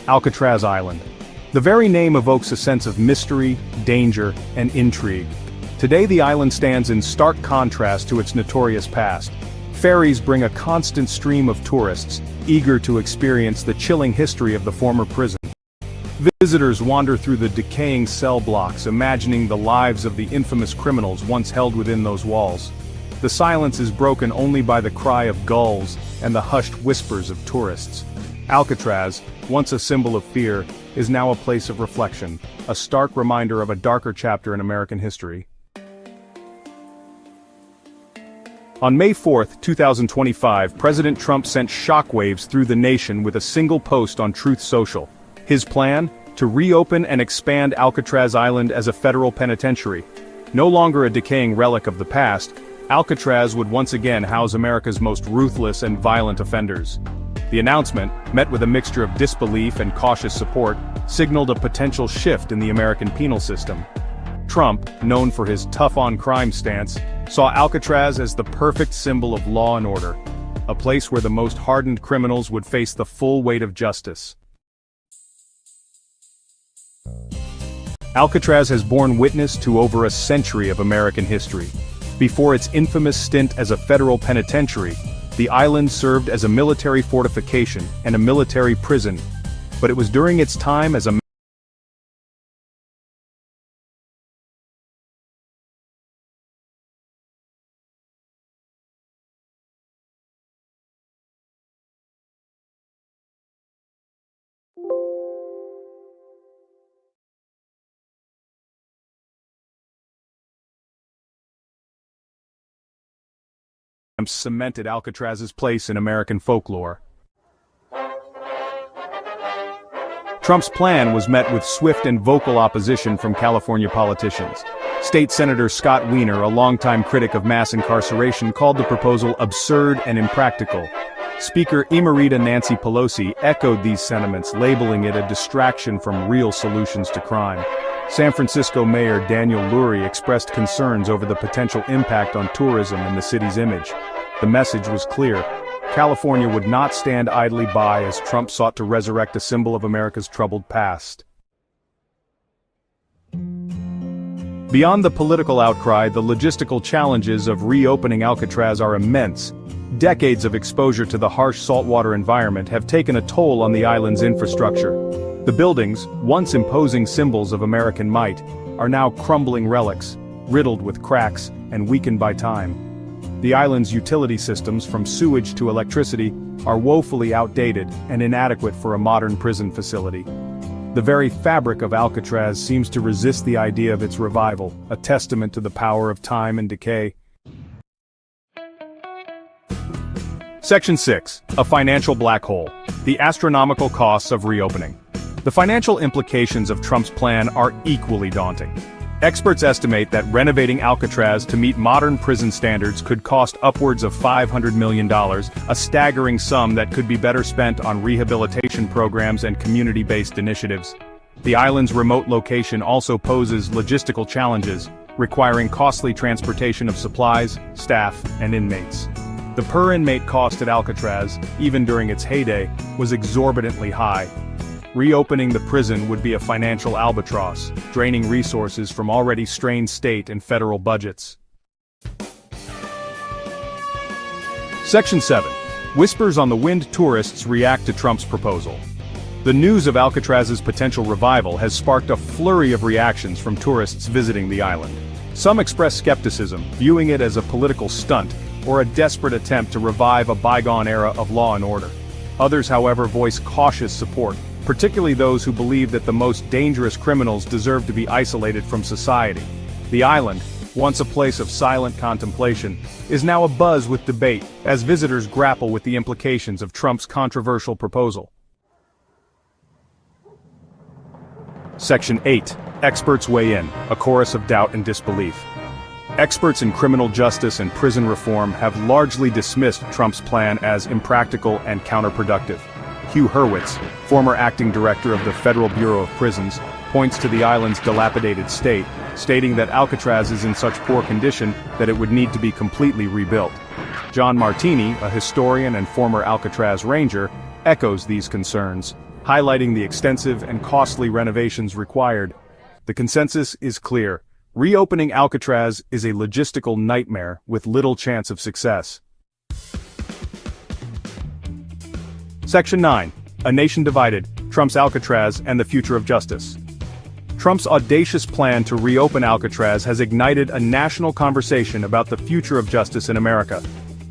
Alcatraz Island. The very name evokes a sense of mystery, danger, and intrigue. Today the island stands in stark contrast to its notorious past. Ferries bring a constant stream of tourists, eager to experience the chilling history of the former prison. Visitors wander through the decaying cell blocks, imagining the lives of the infamous criminals once held within those walls. The silence is broken only by the cry of gulls and the hushed whispers of tourists. Alcatraz, once a symbol of fear, is now a place of reflection, a stark reminder of a darker chapter in American history. On May 4, 2025, President Trump sent shockwaves through the nation with a single post on Truth Social. His plan? To reopen and expand Alcatraz Island as a federal penitentiary. No longer a decaying relic of the past, Alcatraz would once again house America's most ruthless and violent offenders. The announcement, met with a mixture of disbelief and cautious support, signaled a potential shift in the American penal system. Trump, known for his tough-on-crime stance, saw Alcatraz as the perfect symbol of law and order, a place where the most hardened criminals would face the full weight of justice. Alcatraz has borne witness to over a century of American history. Before its infamous stint as a federal penitentiary, the island served as a military fortification and a military prison, but it was during its time as a cemented Alcatraz's place in American folklore. Trump's plan was met with swift and vocal opposition from California politicians. State Senator Scott Wiener, a longtime critic of mass incarceration, called the proposal absurd and impractical. Speaker Emerita Nancy Pelosi echoed these sentiments, labeling it a distraction from real solutions to crime. San Francisco Mayor Daniel Lurie expressed concerns over the potential impact on tourism and the city's image. The message was clear. California would not stand idly by as Trump sought to resurrect a symbol of America's troubled past. Beyond the political outcry, the logistical challenges of reopening Alcatraz are immense. Decades of exposure to the harsh saltwater environment have taken a toll on the island's infrastructure. The buildings, once imposing symbols of American might, are now crumbling relics, riddled with cracks and weakened by time. The island's utility systems, from sewage to electricity, are woefully outdated and inadequate for a modern prison facility. The very fabric of Alcatraz seems to resist the idea of its revival, a testament to the power of time and decay. Section 6. A financial black hole. The astronomical costs of reopening. The financial implications of Trump's plan are equally daunting. Experts estimate that renovating Alcatraz to meet modern prison standards could cost upwards of $500 million, a staggering sum that could be better spent on rehabilitation programs and community-based initiatives. The island's remote location also poses logistical challenges, requiring costly transportation of supplies, staff, and inmates. The per-inmate cost at Alcatraz, even during its heyday, was exorbitantly high. Reopening the prison would be a financial albatross, draining resources from already strained state and federal budgets. Section 7. Whispers on the wind. Tourists react to Trump's proposal. The news of Alcatraz's potential revival has sparked a flurry of reactions from tourists visiting the island. Some express skepticism, viewing it as a political stunt, or a desperate attempt to revive a bygone era of law and order. Others, however, voice cautious support, particularly those who believe that the most dangerous criminals deserve to be isolated from society. The island, once a place of silent contemplation, is now abuzz with debate as visitors grapple with the implications of Trump's controversial proposal. Section 8. Experts weigh in, a chorus of doubt and disbelief. Experts in criminal justice and prison reform have largely dismissed Trump's plan as impractical and counterproductive. Hugh Hurwitz, former acting director of the Federal Bureau of Prisons, points to the island's dilapidated state, stating that Alcatraz is in such poor condition that it would need to be completely rebuilt. John Martini, a historian and former Alcatraz ranger, echoes these concerns. highlighting the extensive and costly renovations required. The consensus is clear. Reopening Alcatraz is a logistical nightmare with little chance of success. Section 9. A Nation Divided, Trump's Alcatraz and the Future of Justice. Trump's audacious plan to reopen Alcatraz has ignited a national conversation about the future of justice in America.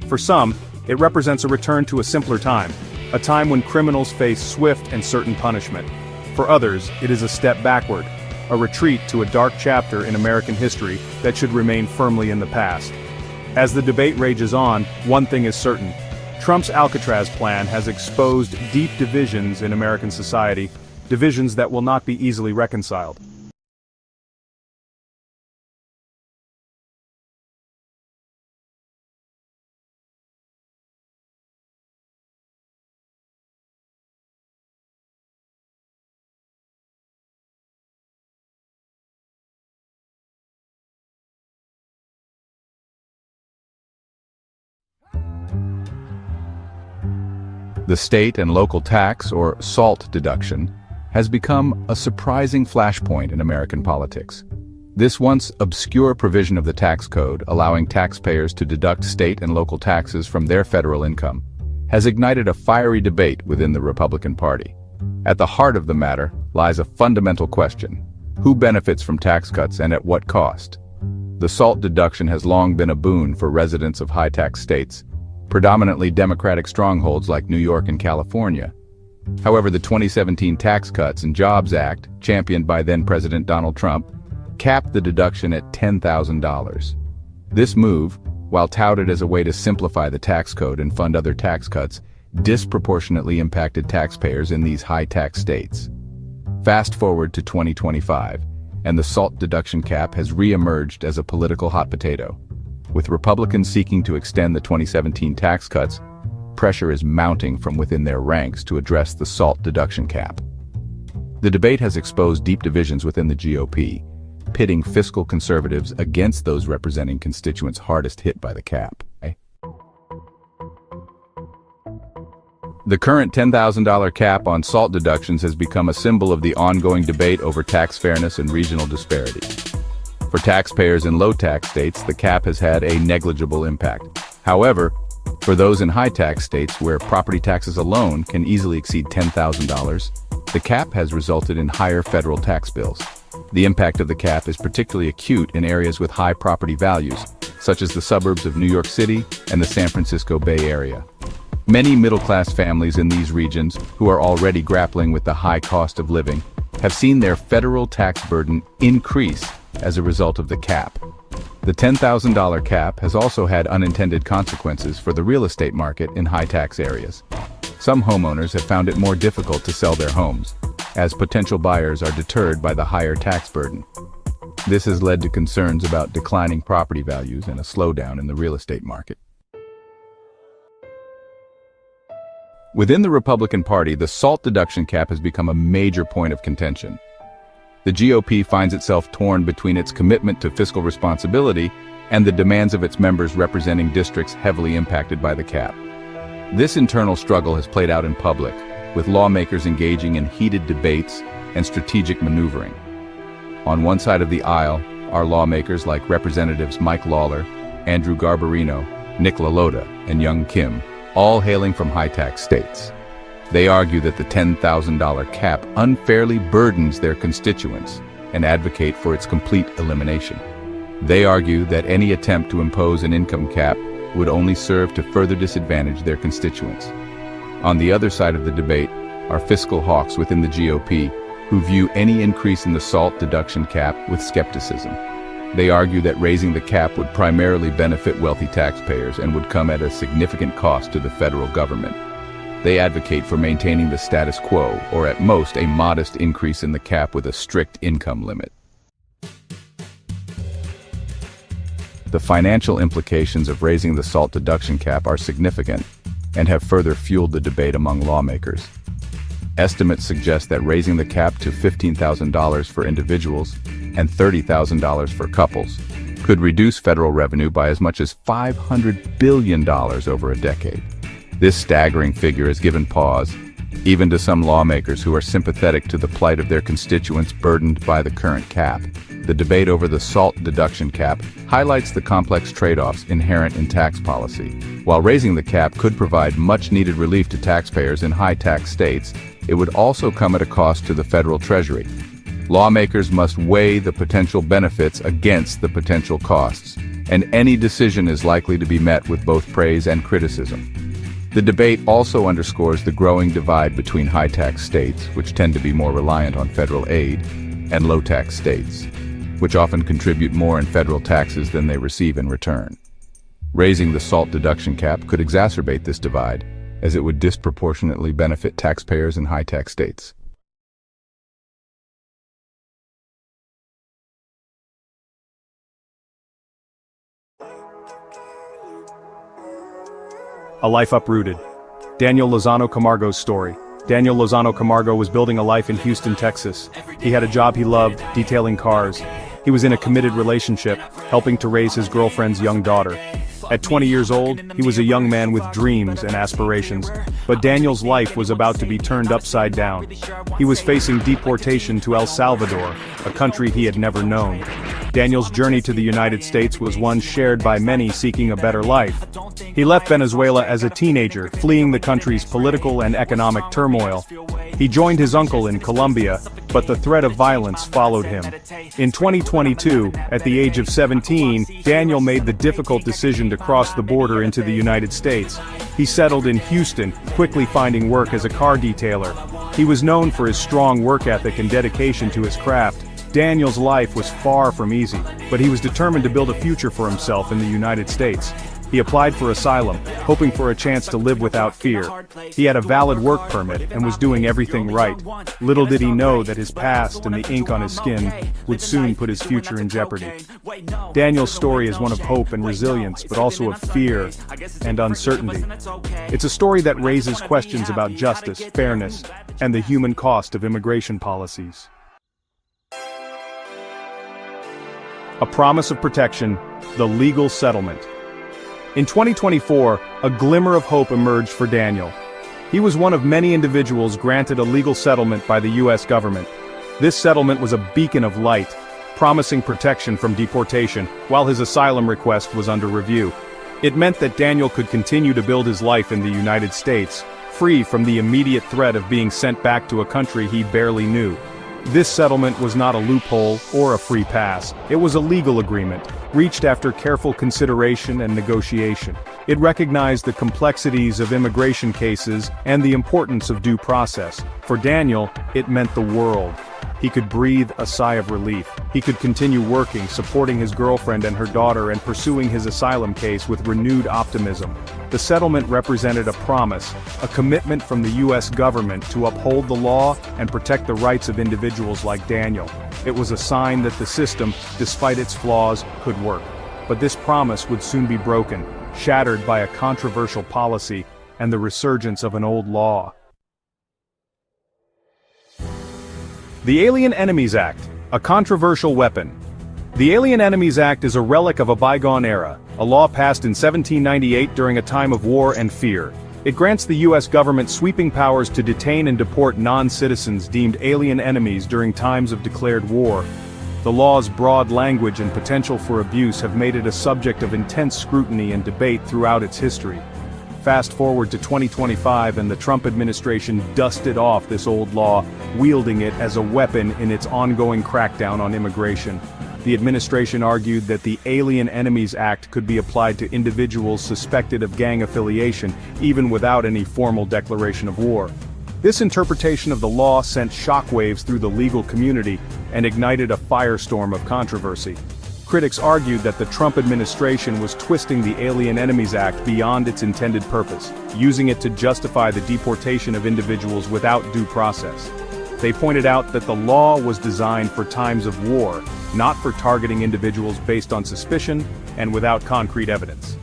For some, it represents a return to a simpler time, a time when criminals face swift and certain punishment. For others, it is a step backward, a retreat to a dark chapter in American history that should remain firmly in the past. As the debate rages on, one thing is certain. Trump's Alcatraz plan has exposed deep divisions in American society, divisions that will not be easily reconciled. The state and local tax, or SALT deduction, has become a surprising flashpoint in American politics. This once obscure provision of the tax code, allowing taxpayers to deduct state and local taxes from their federal income, has ignited a fiery debate within the Republican Party. At the heart of the matter lies a fundamental question: who benefits from tax cuts and at what cost? The SALT deduction has long been a boon for residents of high-tax states, predominantly Democratic strongholds like New York and California. However, the 2017 Tax Cuts and Jobs Act, championed by then-President Donald Trump, capped the deduction at $10,000. This move, while touted as a way to simplify the tax code and fund other tax cuts, disproportionately impacted taxpayers in these high-tax states. Fast forward to 2025, and the SALT deduction cap has re-emerged as a political hot potato. With Republicans seeking to extend the 2017 tax cuts, pressure is mounting from within their ranks to address the SALT deduction cap. The debate has exposed deep divisions within the GOP, pitting fiscal conservatives against those representing constituents hardest hit by the cap. The current $10,000 cap on SALT deductions has become a symbol of the ongoing debate over tax fairness and regional disparity. For taxpayers in low-tax states, the cap has had a negligible impact. However, for those in high-tax states where property taxes alone can easily exceed $10,000, the cap has resulted in higher federal tax bills. The impact of the cap is particularly acute in areas with high property values, such as the suburbs of New York City and the San Francisco Bay Area. Many middle-class families in these regions, who are already grappling with the high cost of living, have seen their federal tax burden increase as a result of the cap. The $10,000 cap has also had unintended consequences for the real estate market in high-tax areas. Some homeowners have found it more difficult to sell their homes, as potential buyers are deterred by the higher tax burden. This has led to concerns about declining property values and a slowdown in the real estate market. Within the Republican Party, the SALT deduction cap has become a major point of contention. The GOP finds itself torn between its commitment to fiscal responsibility and the demands of its members representing districts heavily impacted by the cap. This internal struggle has played out in public, with lawmakers engaging in heated debates and strategic maneuvering. On one side of the aisle are lawmakers like Representatives Mike Lawler, Andrew Garbarino, Nick LaLota, and Young Kim, all hailing from high-tax states. They argue that the $10,000 cap unfairly burdens their constituents and advocate for its complete elimination. They argue that any attempt to impose an income cap would only serve to further disadvantage their constituents. On the other side of the debate are fiscal hawks within the GOP who view any increase in the SALT deduction cap with skepticism. They argue that raising the cap would primarily benefit wealthy taxpayers and would come at a significant cost to the federal government. They advocate for maintaining the status quo, or at most a modest increase in the cap with a strict income limit. The financial implications of raising the SALT deduction cap are significant and have further fueled the debate among lawmakers. Estimates suggest that raising the cap to $15,000 for individuals and $30,000 for couples could reduce federal revenue by as much as $500 billion over a decade. This staggering figure has given pause, even to some lawmakers who are sympathetic to the plight of their constituents burdened by the current cap. The debate over the SALT deduction cap highlights the complex trade-offs inherent in tax policy. While raising the cap could provide much-needed relief to taxpayers in high-tax states, it would also come at a cost to the federal treasury. Lawmakers must weigh the potential benefits against the potential costs, and any decision is likely to be met with both praise and criticism. The debate also underscores the growing divide between high-tax states, which tend to be more reliant on federal aid, and low-tax states, which often contribute more in federal taxes than they receive in return. Raising the SALT deduction cap could exacerbate this divide, as it would disproportionately benefit taxpayers in high-tax states. A life uprooted. Daniel Lozano Camargo's story. Daniel Lozano Camargo was building a life in Houston, Texas. He had a job he loved, detailing cars. He was in a committed relationship, helping to raise his girlfriend's young daughter. At 20 years old, he was a young man with dreams and aspirations, but Daniel's life was about to be turned upside down. He was facing deportation to El Salvador, a country he had never known. Daniel's journey to the United States was one shared by many seeking a better life. He left Venezuela as a teenager, fleeing the country's political and economic turmoil. He joined his uncle in Colombia, but the threat of violence followed him. In 2022, at the age of 17, Daniel made the difficult decision to cross the border into the United States. He settled in Houston, quickly finding work as a car detailer. He was known for his strong work ethic and dedication to his craft. Daniel's life was far from easy, but he was determined to build a future for himself in the United States. He applied for asylum, hoping for a chance to live without fear. He had a valid work permit and was doing everything right. Little did he know that his past and the ink on his skin would soon put his future in jeopardy. Daniel's story is one of hope and resilience, but also of fear and uncertainty. It's a story that raises questions about justice, fairness, and the human cost of immigration policies. A promise of protection, the legal settlement. In 2024, a glimmer of hope emerged for Daniel. He was one of many individuals granted a legal settlement by the U.S. government. This settlement was a beacon of light, promising protection from deportation while his asylum request was under review. It meant that Daniel could continue to build his life in the United States, free from the immediate threat of being sent back to a country he barely knew. This settlement was not a loophole or a free pass. It was a legal agreement, reached after careful consideration and negotiation. It recognized the complexities of immigration cases and the importance of due process. For Daniel, it meant the world. He could breathe a sigh of relief. He could continue working, supporting his girlfriend and her daughter, and pursuing his asylum case with renewed optimism. The settlement represented a promise, a commitment from the U.S. government to uphold the law and protect the rights of individuals like Daniel. It was a sign that the system, despite its flaws, could work. But this promise would soon be broken, shattered by a controversial policy and the resurgence of an old law. The Alien Enemies Act, a controversial weapon. The Alien Enemies Act is a relic of a bygone era, a law passed in 1798 during a time of war and fear. It grants the U.S. government sweeping powers to detain and deport non-citizens deemed alien enemies during times of declared war. The law's broad language and potential for abuse have made it a subject of intense scrutiny and debate throughout its history. Fast forward to 2025 and the Trump administration dusted off this old law, wielding it as a weapon in its ongoing crackdown on immigration. The administration argued that the Alien Enemies Act could be applied to individuals suspected of gang affiliation, even without any formal declaration of war. This interpretation of the law sent shockwaves through the legal community and ignited a firestorm of controversy. Critics argued that the Trump administration was twisting the Alien Enemies Act beyond its intended purpose, using it to justify the deportation of individuals without due process. They pointed out that the law was designed for times of war, not for targeting individuals based on suspicion and without concrete evidence.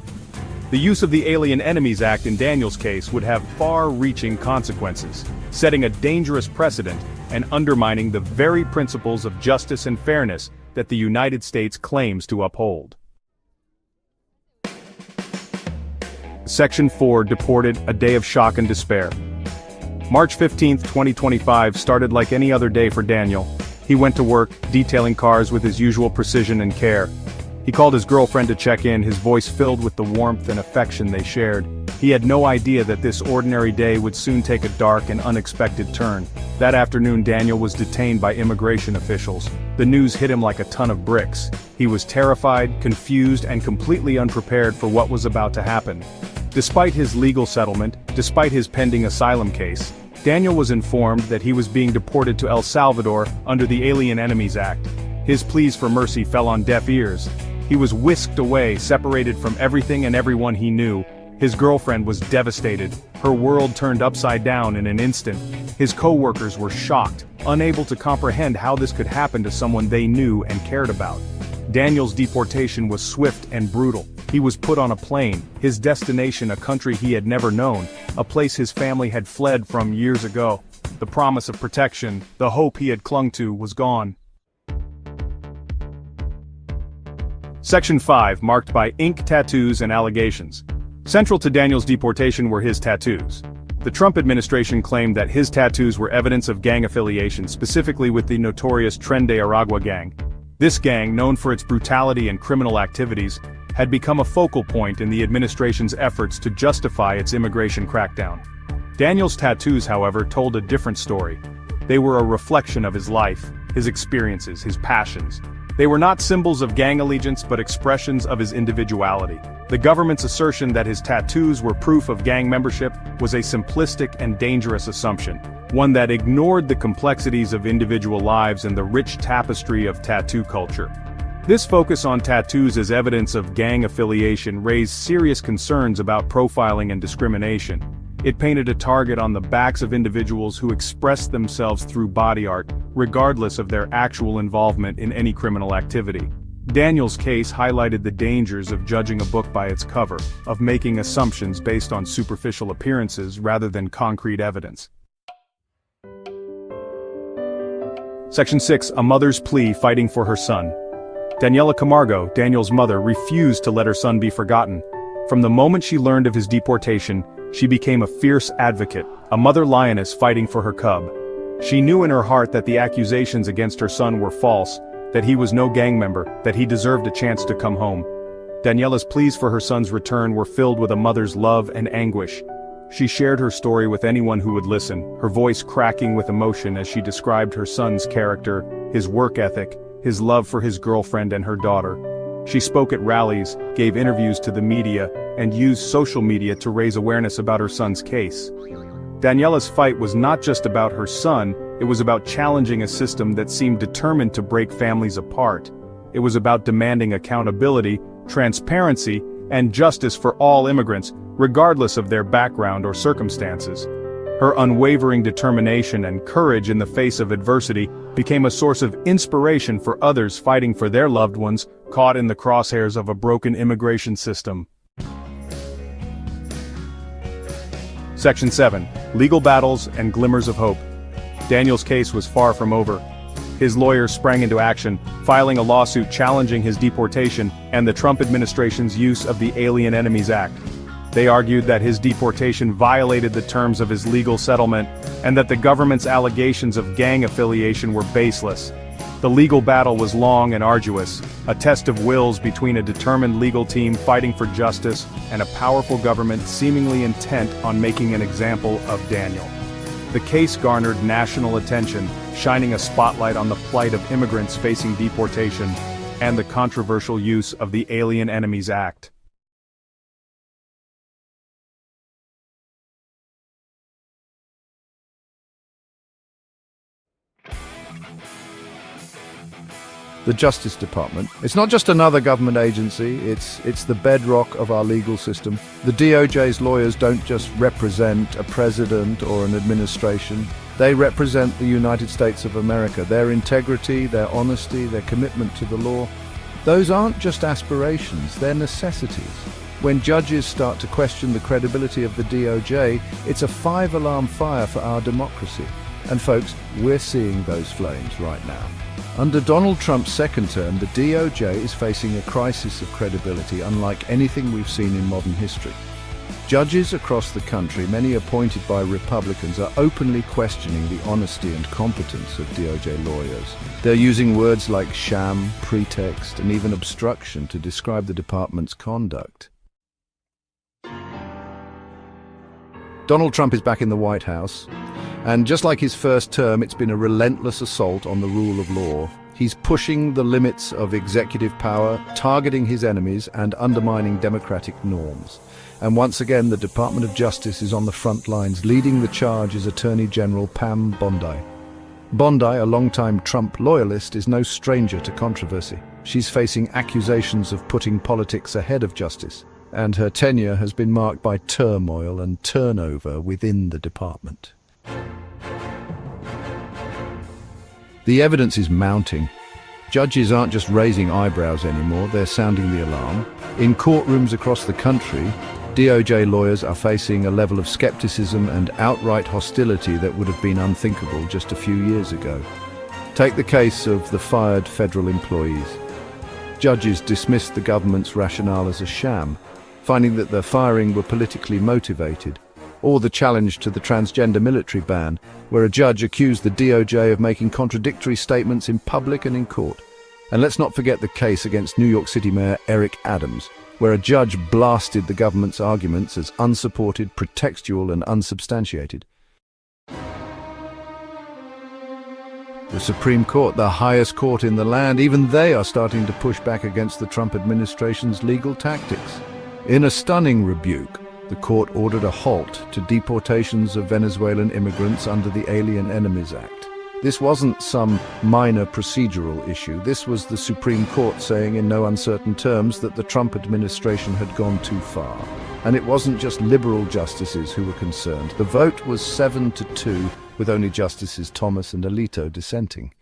The use of the Alien Enemies Act in Daniel's case would have far-reaching consequences, setting a dangerous precedent and undermining the very principles of justice and fairness that the United States claims to uphold. Section 4 deported, a day of shock and despair. March 15, 2025 started like any other day for Daniel. He went to work, detailing cars with his usual precision and care. He called his girlfriend to check in, his voice filled with the warmth and affection they shared. He had no idea that this ordinary day would soon take a dark and unexpected turn. That afternoon, Daniel was detained by immigration officials. The news hit him like a ton of bricks. He was terrified, confused, and completely unprepared for what was about to happen. Despite his legal settlement, despite his pending asylum case, Daniel was informed that he was being deported to El Salvador under the Alien Enemies Act. His pleas for mercy fell on deaf ears. He was whisked away, separated from everything and everyone he knew. His girlfriend was devastated. Her world turned upside down in an instant. His co-workers were shocked, unable to comprehend how this could happen to someone they knew and cared about. Daniel's deportation was swift and brutal. He was put on a plane, his destination a country he had never known, a place his family had fled from years ago. The promise of protection, the hope he had clung to, was gone. Section 5, marked by ink tattoos and allegations. Central to Daniel's deportation were his tattoos. The Trump administration claimed that his tattoos were evidence of gang affiliation, specifically with the notorious Tren de Aragua gang. This gang, known for its brutality and criminal activities, had become a focal point in the administration's efforts to justify its immigration crackdown. Daniel's tattoos, however, told a different story. They were a reflection of his life, his experiences, his passions. They were not symbols of gang allegiance but expressions of his individuality. The government's assertion that his tattoos were proof of gang membership was a simplistic and dangerous assumption, one that ignored the complexities of individual lives and the rich tapestry of tattoo culture. This focus on tattoos as evidence of gang affiliation raised serious concerns about profiling and discrimination. It painted a target on the backs of individuals who expressed themselves through body art, regardless of their actual involvement in any criminal activity. Daniel's case highlighted the dangers of judging a book by its cover, of making assumptions based on superficial appearances rather than concrete evidence. Section 6, a mother's plea fighting for her son. Daniela Camargo, Daniel's mother, refused to let her son be forgotten. From the moment she learned of his deportation, she became a fierce advocate, a mother lioness fighting for her cub. She knew in her heart that the accusations against her son were false, that he was no gang member, that he deserved a chance to come home. Daniela's pleas for her son's return were filled with a mother's love and anguish. She shared her story with anyone who would listen, her voice cracking with emotion as she described her son's character, his work ethic, his love for his girlfriend and her daughter. She spoke at rallies, gave interviews to the media, and used social media to raise awareness about her son's case. Daniela's fight was not just about her son, it was about challenging a system that seemed determined to break families apart. It was about demanding accountability, transparency, and justice for all immigrants, regardless of their background or circumstances. Her unwavering determination and courage in the face of adversity became a source of inspiration for others fighting for their loved ones caught in the crosshairs of a broken immigration system. Section 7, legal battles and glimmers of hope. Daniel's case was far from over. His lawyers sprang into action, filing a lawsuit challenging his deportation and the Trump administration's use of the Alien Enemies Act. They argued that his deportation violated the terms of his legal settlement and that the government's allegations of gang affiliation were baseless. The legal battle was long and arduous, a test of wills between a determined legal team fighting for justice and a powerful government seemingly intent on making an example of Daniel. The case garnered national attention, shining a spotlight on the plight of immigrants facing deportation and the controversial use of the Alien Enemies Act. The Justice Department. It's not just another government agency, it's the bedrock of our legal system. The DOJ's lawyers don't just represent a president or an administration. They represent the United States of America. Their integrity, their honesty, their commitment to the law, those aren't just aspirations, they're necessities. When judges start to question the credibility of the DOJ, it's a five-alarm fire for our democracy. And folks, we're seeing those flames right now. Under Donald Trump's second term, the DOJ is facing a crisis of credibility unlike anything we've seen in modern history. Judges across the country, many appointed by Republicans, are openly questioning the honesty and competence of DOJ lawyers. They're using words like sham, pretext, and even obstruction to describe the department's conduct. Donald Trump is back in the White House, and just like his first term, it's been a relentless assault on the rule of law. He's pushing the limits of executive power, targeting his enemies, and undermining democratic norms. And once again, the Department of Justice is on the front lines. Leading the charge is Attorney General Pam Bondi. Bondi, a longtime Trump loyalist, is no stranger to controversy. She's facing accusations of putting politics ahead of justice, and her tenure has been marked by turmoil and turnover within the department. The evidence is mounting. Judges aren't just raising eyebrows anymore, they're sounding the alarm. In courtrooms across the country, DOJ lawyers are facing a level of skepticism and outright hostility that would have been unthinkable just a few years ago. Take the case of the fired federal employees. Judges dismissed the government's rationale as a sham, finding that their firing were politically motivated. Or the challenge to the transgender military ban, where a judge accused the DOJ of making contradictory statements in public and in court. And let's not forget the case against New York City Mayor Eric Adams, where a judge blasted the government's arguments as unsupported, pretextual, and unsubstantiated. The Supreme Court, the highest court in the land, even they are starting to push back against the Trump administration's legal tactics. In a stunning rebuke, the court ordered a halt to deportations of Venezuelan immigrants under the Alien Enemies Act. This wasn't some minor procedural issue. This was the Supreme Court saying in no uncertain terms that the Trump administration had gone too far. And it wasn't just liberal justices who were concerned. The vote was 7-2, with only Justices Thomas and Alito dissenting.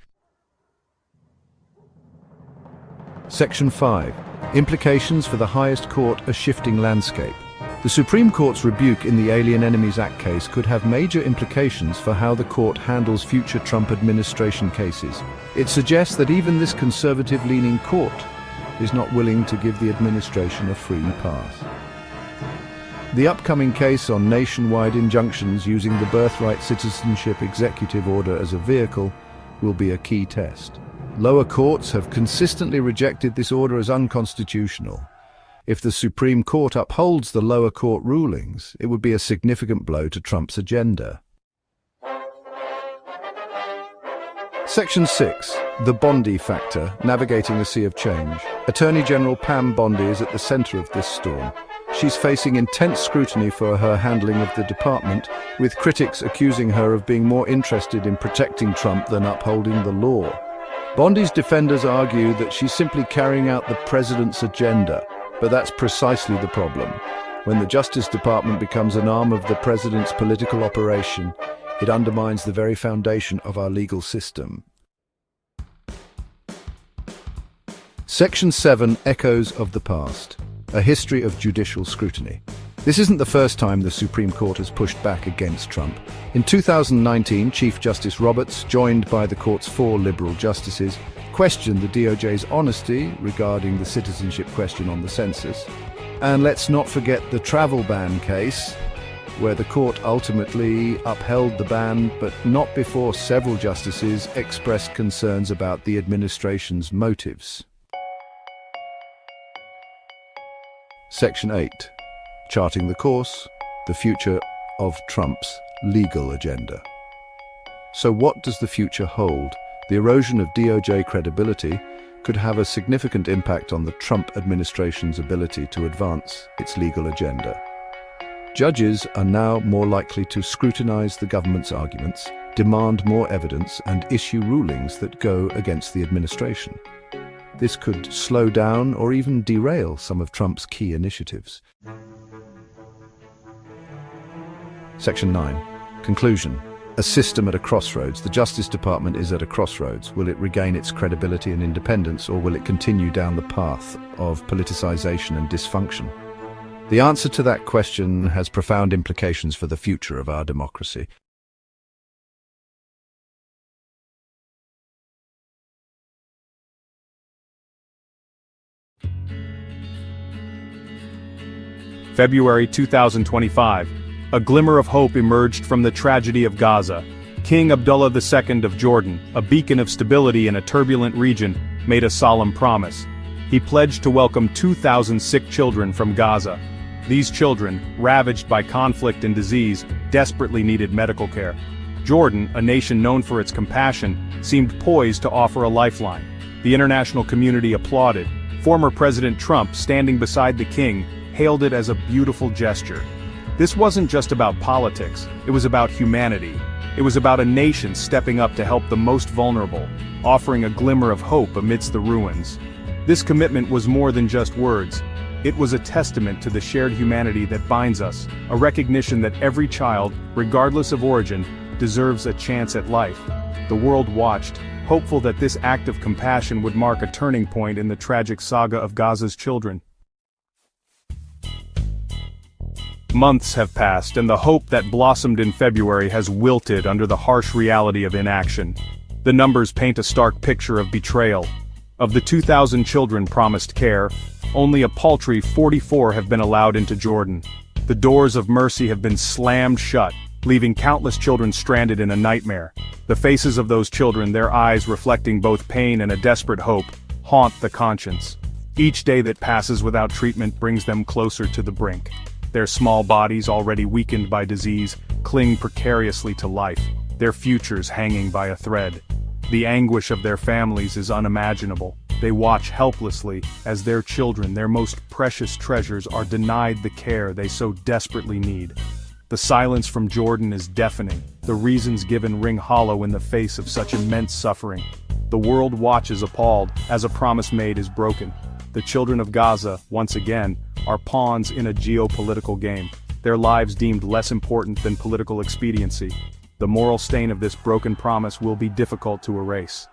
Section 5. Implications for the highest court: a shifting landscape. The Supreme Court's rebuke in the Alien Enemies Act case could have major implications for how the court handles future Trump administration cases. It suggests that even this conservative-leaning court is not willing to give the administration a free pass. The upcoming case on nationwide injunctions using the Birthright Citizenship Executive Order as a vehicle will be a key test. Lower courts have consistently rejected this order as unconstitutional. If the Supreme Court upholds the lower court rulings, it would be a significant blow to Trump's agenda. Section 6. The Bondi Factor, Navigating a Sea of Change. Attorney General Pam Bondi is at the center of this storm. She's facing intense scrutiny for her handling of the department, with critics accusing her of being more interested in protecting Trump than upholding the law. Bondi's defenders argue that she's simply carrying out the president's agenda. But that's precisely the problem. When the Justice Department becomes an arm of the president's political operation, it undermines the very foundation of our legal system. Section 7. Echoes of the Past. A History of Judicial Scrutiny. This isn't the first time the Supreme Court has pushed back against Trump. In 2019, Chief Justice Roberts, joined by the court's 4 liberal justices, questioned the DOJ's honesty regarding the citizenship question on the census. And let's not forget the travel ban case, where the court ultimately upheld the ban, but not before several justices expressed concerns about the administration's motives. Section 8. Charting the course, the future of Trump's legal agenda. So what does the future hold? The erosion of DOJ credibility could have a significant impact on the Trump administration's ability to advance its legal agenda. Judges are now more likely to scrutinize the government's arguments, demand more evidence, and issue rulings that go against the administration. This could slow down or even derail some of Trump's key initiatives. Section 9. Conclusion. A system at a crossroads. The Justice Department is at a crossroads. Will it regain its credibility and independence, or will it continue down the path of politicization and dysfunction? The answer to that question has profound implications for the future of our democracy. February 2025. A glimmer of hope emerged from the tragedy of Gaza. King Abdullah II of Jordan, a beacon of stability in a turbulent region, made a solemn promise. He pledged to welcome 2,000 sick children from Gaza. These children, ravaged by conflict and disease, desperately needed medical care. Jordan, a nation known for its compassion, seemed poised to offer a lifeline. The international community applauded. Former President Trump, standing beside the king, hailed it as a beautiful gesture. This wasn't just about politics, it was about humanity. It was about a nation stepping up to help the most vulnerable, offering a glimmer of hope amidst the ruins. This commitment was more than just words. It was a testament to the shared humanity that binds us, a recognition that every child, regardless of origin, deserves a chance at life. The world watched, hopeful that this act of compassion would mark a turning point in the tragic saga of Gaza's children. Months have passed, and the hope that blossomed in February has wilted under the harsh reality of inaction. The numbers paint a stark picture of betrayal. Of the 2,000 children promised care, only a paltry 44 have been allowed into Jordan. The doors of mercy have been slammed shut, leaving countless children stranded in a nightmare. The faces of those children, their eyes reflecting both pain and a desperate hope, haunt the conscience. Each day that passes without treatment brings them closer to the brink. Their small bodies, already weakened by disease, cling precariously to life, their futures hanging by a thread. The anguish of their families is unimaginable. They watch helplessly as their children, their most precious treasures, are denied the care they so desperately need. The silence from Jordan is deafening. The reasons given ring hollow in the face of such immense suffering. The world watches appalled as a promise made is broken. The children of Gaza, once again, are pawns in a geopolitical game, their lives deemed less important than political expediency. The moral stain of this broken promise will be difficult to erase.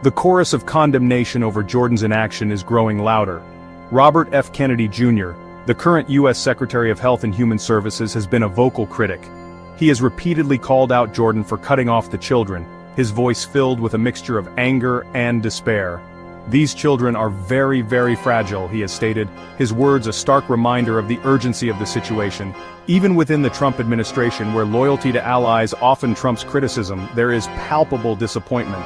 The chorus of condemnation over Jordan's inaction is growing louder. Robert F. Kennedy Jr., the current U.S. Secretary of Health and Human Services, has been a vocal critic. He has repeatedly called out Jordan for cutting off the children, his voice filled with a mixture of anger and despair. These children are very, very fragile, he has stated, his words a stark reminder of the urgency of the situation. Even within the Trump administration, where loyalty to allies often trumps criticism, there is palpable disappointment.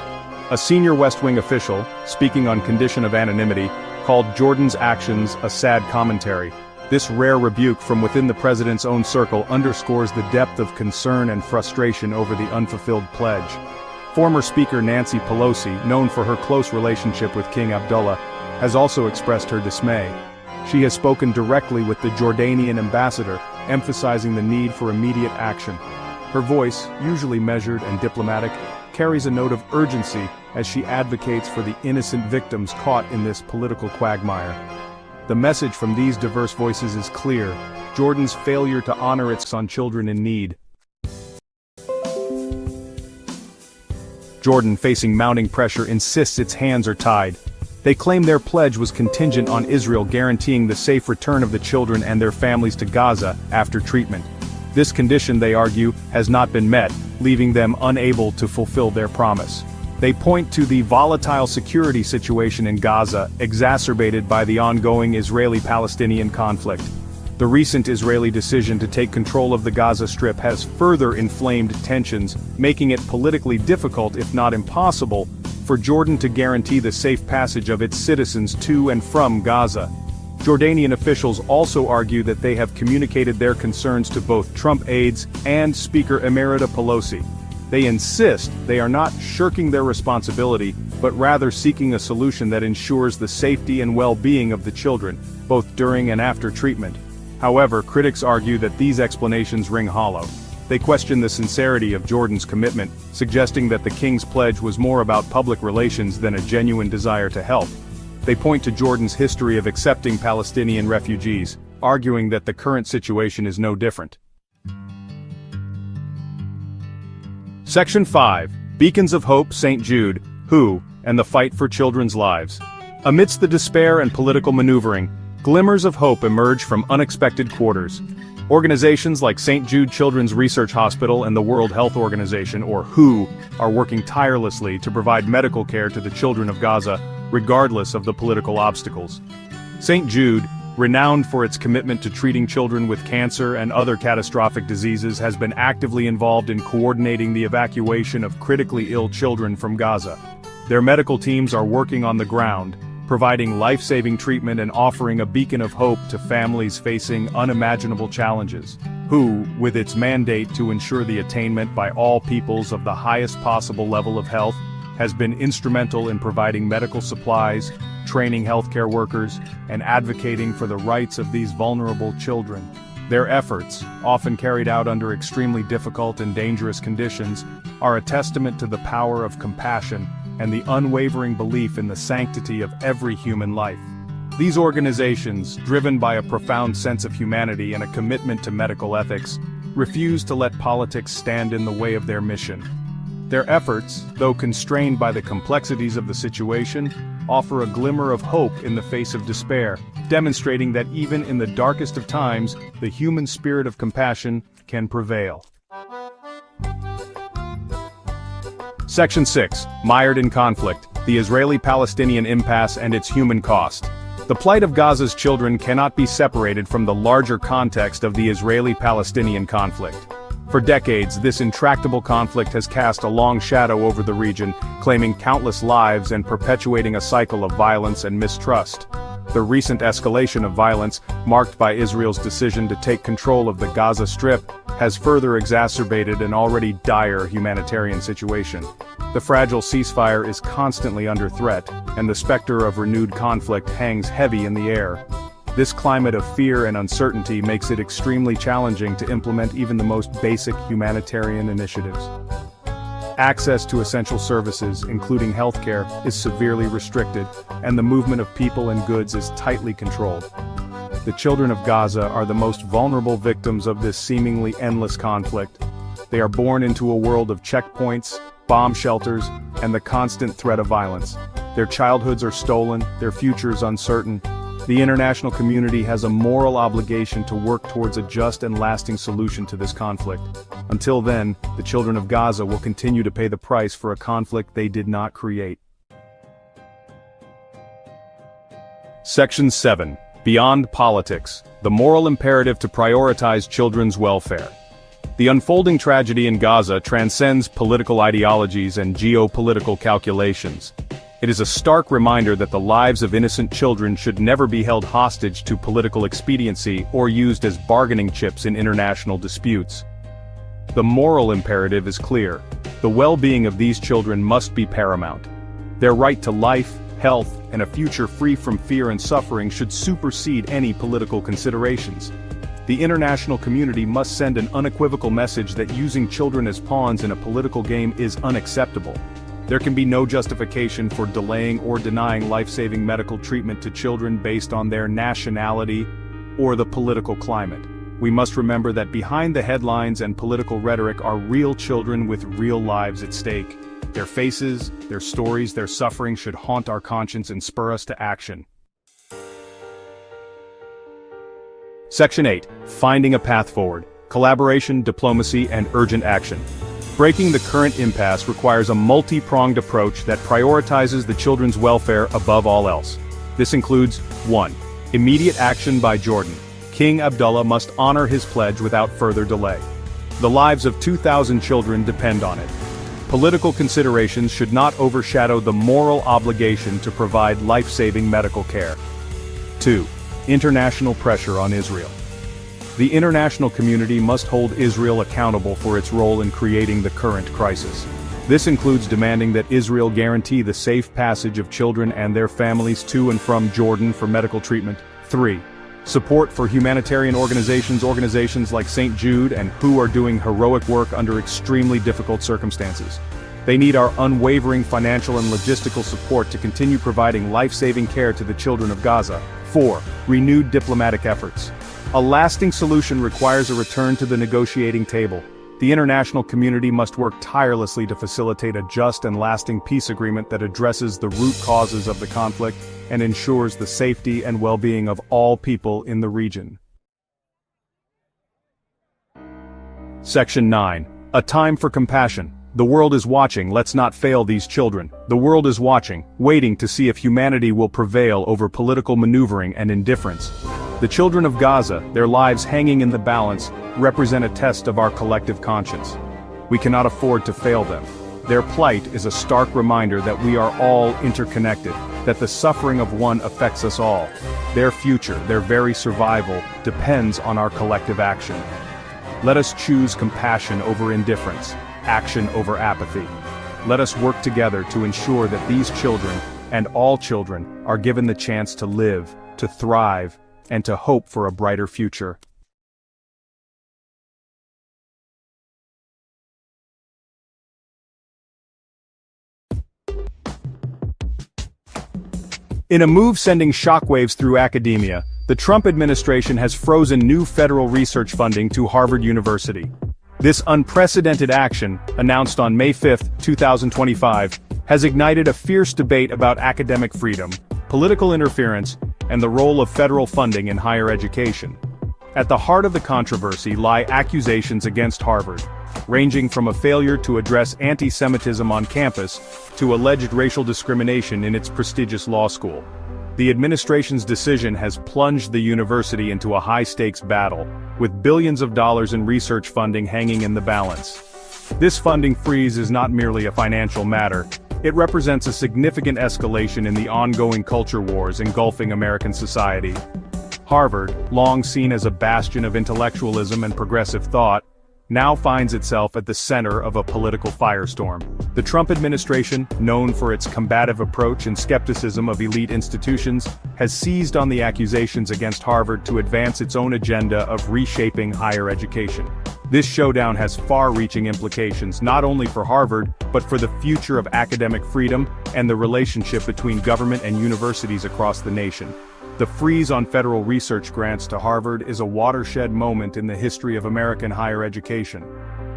A senior West Wing official, speaking on condition of anonymity, called Jordan's actions a sad commentary. This rare rebuke from within the president's own circle underscores the depth of concern and frustration over the unfulfilled pledge. Former Speaker Nancy Pelosi, known for her close relationship with King Abdullah, has also expressed her dismay. She has spoken directly with the Jordanian ambassador, emphasizing the need for immediate action. Her voice, usually measured and diplomatic, carries a note of urgency as she advocates for the innocent victims caught in this political quagmire. The message from these diverse voices is clear: Jordan's failure to honor its on children in need. Jordan, facing mounting pressure, insists its hands are tied. They claim their pledge was contingent on Israel guaranteeing the safe return of the children and their families to Gaza after treatment. This condition, they argue, has not been met, leaving them unable to fulfill their promise. They point to the volatile security situation in Gaza, exacerbated by the ongoing Israeli-Palestinian conflict. The recent Israeli decision to take control of the Gaza Strip has further inflamed tensions, making it politically difficult, if not impossible, for Jordan to guarantee the safe passage of its citizens to and from Gaza. Jordanian officials also argue that they have communicated their concerns to both Trump aides and Speaker Emerita Pelosi. They insist they are not shirking their responsibility, but rather seeking a solution that ensures the safety and well-being of the children, both during and after treatment. However, critics argue that these explanations ring hollow. They question the sincerity of Jordan's commitment, suggesting that the king's pledge was more about public relations than a genuine desire to help. They point to Jordan's history of accepting Palestinian refugees, arguing that the current situation is no different. Section 5. Beacons of Hope, St. Jude, WHO, and the Fight for Children's Lives. Amidst the despair and political maneuvering, glimmers of hope emerge from unexpected quarters. Organizations like St. Jude Children's Research Hospital and the World Health Organization, or WHO, are working tirelessly to provide medical care to the children of Gaza, regardless of the political obstacles. St. Jude, renowned for its commitment to treating children with cancer and other catastrophic diseases, has been actively involved in coordinating the evacuation of critically ill children from Gaza. Their medical teams are working on the ground, providing life-saving treatment and offering a beacon of hope to families facing unimaginable challenges. WHO, with its mandate to ensure the attainment by all peoples of the highest possible level of health, has been instrumental in providing medical supplies, training healthcare workers, and advocating for the rights of these vulnerable children. Their efforts, often carried out under extremely difficult and dangerous conditions, are a testament to the power of compassion and the unwavering belief in the sanctity of every human life. These organizations, driven by a profound sense of humanity and a commitment to medical ethics, refuse to let politics stand in the way of their mission. Their efforts, though constrained by the complexities of the situation, offer a glimmer of hope in the face of despair, demonstrating that even in the darkest of times, the human spirit of compassion can prevail. Section 6. Mired in conflict, the Israeli-Palestinian impasse and its human cost. The plight of Gaza's children cannot be separated from the larger context of the Israeli-Palestinian conflict. For decades, this intractable conflict has cast a long shadow over the region, claiming countless lives and perpetuating a cycle of violence and mistrust. The recent escalation of violence, marked by Israel's decision to take control of the Gaza Strip, has further exacerbated an already dire humanitarian situation. The fragile ceasefire is constantly under threat, and the specter of renewed conflict hangs heavy in the air. This climate of fear and uncertainty makes it extremely challenging to implement even the most basic humanitarian initiatives. Access to essential services, including healthcare, is severely restricted, and the movement of people and goods is tightly controlled. The children of Gaza are the most vulnerable victims of this seemingly endless conflict. They are born into a world of checkpoints, bomb shelters, and the constant threat of violence. Their childhoods are stolen, their futures uncertain. The international community has a moral obligation to work towards a just and lasting solution to this conflict. Until then, the children of Gaza will continue to pay the price for a conflict they did not create. Section 7. Beyond politics, the moral imperative to prioritize children's welfare. The unfolding tragedy in Gaza transcends political ideologies and geopolitical calculations. It is a stark reminder that the lives of innocent children should never be held hostage to political expediency or used as bargaining chips in international disputes. The moral imperative is clear. The well-being of these children must be paramount. Their right to life, health, and a future free from fear and suffering should supersede any political considerations. The international community must send an unequivocal message that using children as pawns in a political game is unacceptable. There can be no justification for delaying or denying life-saving medical treatment to children based on their nationality or the political climate. We must remember that behind the headlines and political rhetoric are real children with real lives at stake. Their faces, their stories, their suffering should haunt our conscience and spur us to action. Section 8. Finding a path forward. Collaboration, diplomacy, and urgent action. Breaking the current impasse requires a multi-pronged approach that prioritizes the children's welfare above all else. This includes 1. Immediate action by Jordan. King Abdullah must honor his pledge without further delay. The lives of 2,000 children depend on it. Political considerations should not overshadow the moral obligation to provide life-saving medical care. 2. International pressure on Israel. The international community must hold Israel accountable for its role in creating the current crisis. This includes demanding that Israel guarantee the safe passage of children and their families to and from Jordan for medical treatment. 3. Support for humanitarian organizations like St. Jude and WHO are doing heroic work under extremely difficult circumstances. They need our unwavering financial and logistical support to continue providing life-saving care to the children of Gaza. 4. Renewed diplomatic efforts. A lasting solution requires a return to the negotiating table. The international community must work tirelessly to facilitate a just and lasting peace agreement that addresses the root causes of the conflict and ensures the safety and well-being of all people in the region. Section 9. A time for compassion. The world is watching, let's not fail these children. The world is watching, waiting to see if humanity will prevail over political maneuvering and indifference. The children of Gaza, their lives hanging in the balance, represent a test of our collective conscience. We cannot afford to fail them. Their plight is a stark reminder that we are all interconnected, that the suffering of one affects us all. Their future, their very survival, depends on our collective action. Let us choose compassion over indifference, action over apathy. Let us work together to ensure that these children, and all children, are given the chance to live, to thrive, and to hope for a brighter future. In a move sending shockwaves through academia, the Trump administration has frozen new federal research funding to Harvard University. This unprecedented action, announced on May 5, 2025, has ignited a fierce debate about academic freedom, political interference, and the role of federal funding in higher education. At the heart of the controversy lie accusations against Harvard, ranging from a failure to address anti-Semitism on campus to alleged racial discrimination in its prestigious law school. The administration's decision has plunged the university into a high-stakes battle, with billions of dollars in research funding hanging in the balance. This funding freeze is not merely a financial matter, it represents a significant escalation in the ongoing culture wars engulfing American society. Harvard, long seen as a bastion of intellectualism and progressive thought, now finds itself at the center of a political firestorm. The Trump administration, known for its combative approach and skepticism of elite institutions, has seized on the accusations against Harvard to advance its own agenda of reshaping higher education. This showdown has far-reaching implications not only for Harvard, but for the future of academic freedom and the relationship between government and universities across the nation. The freeze on federal research grants to Harvard is a watershed moment in the history of American higher education.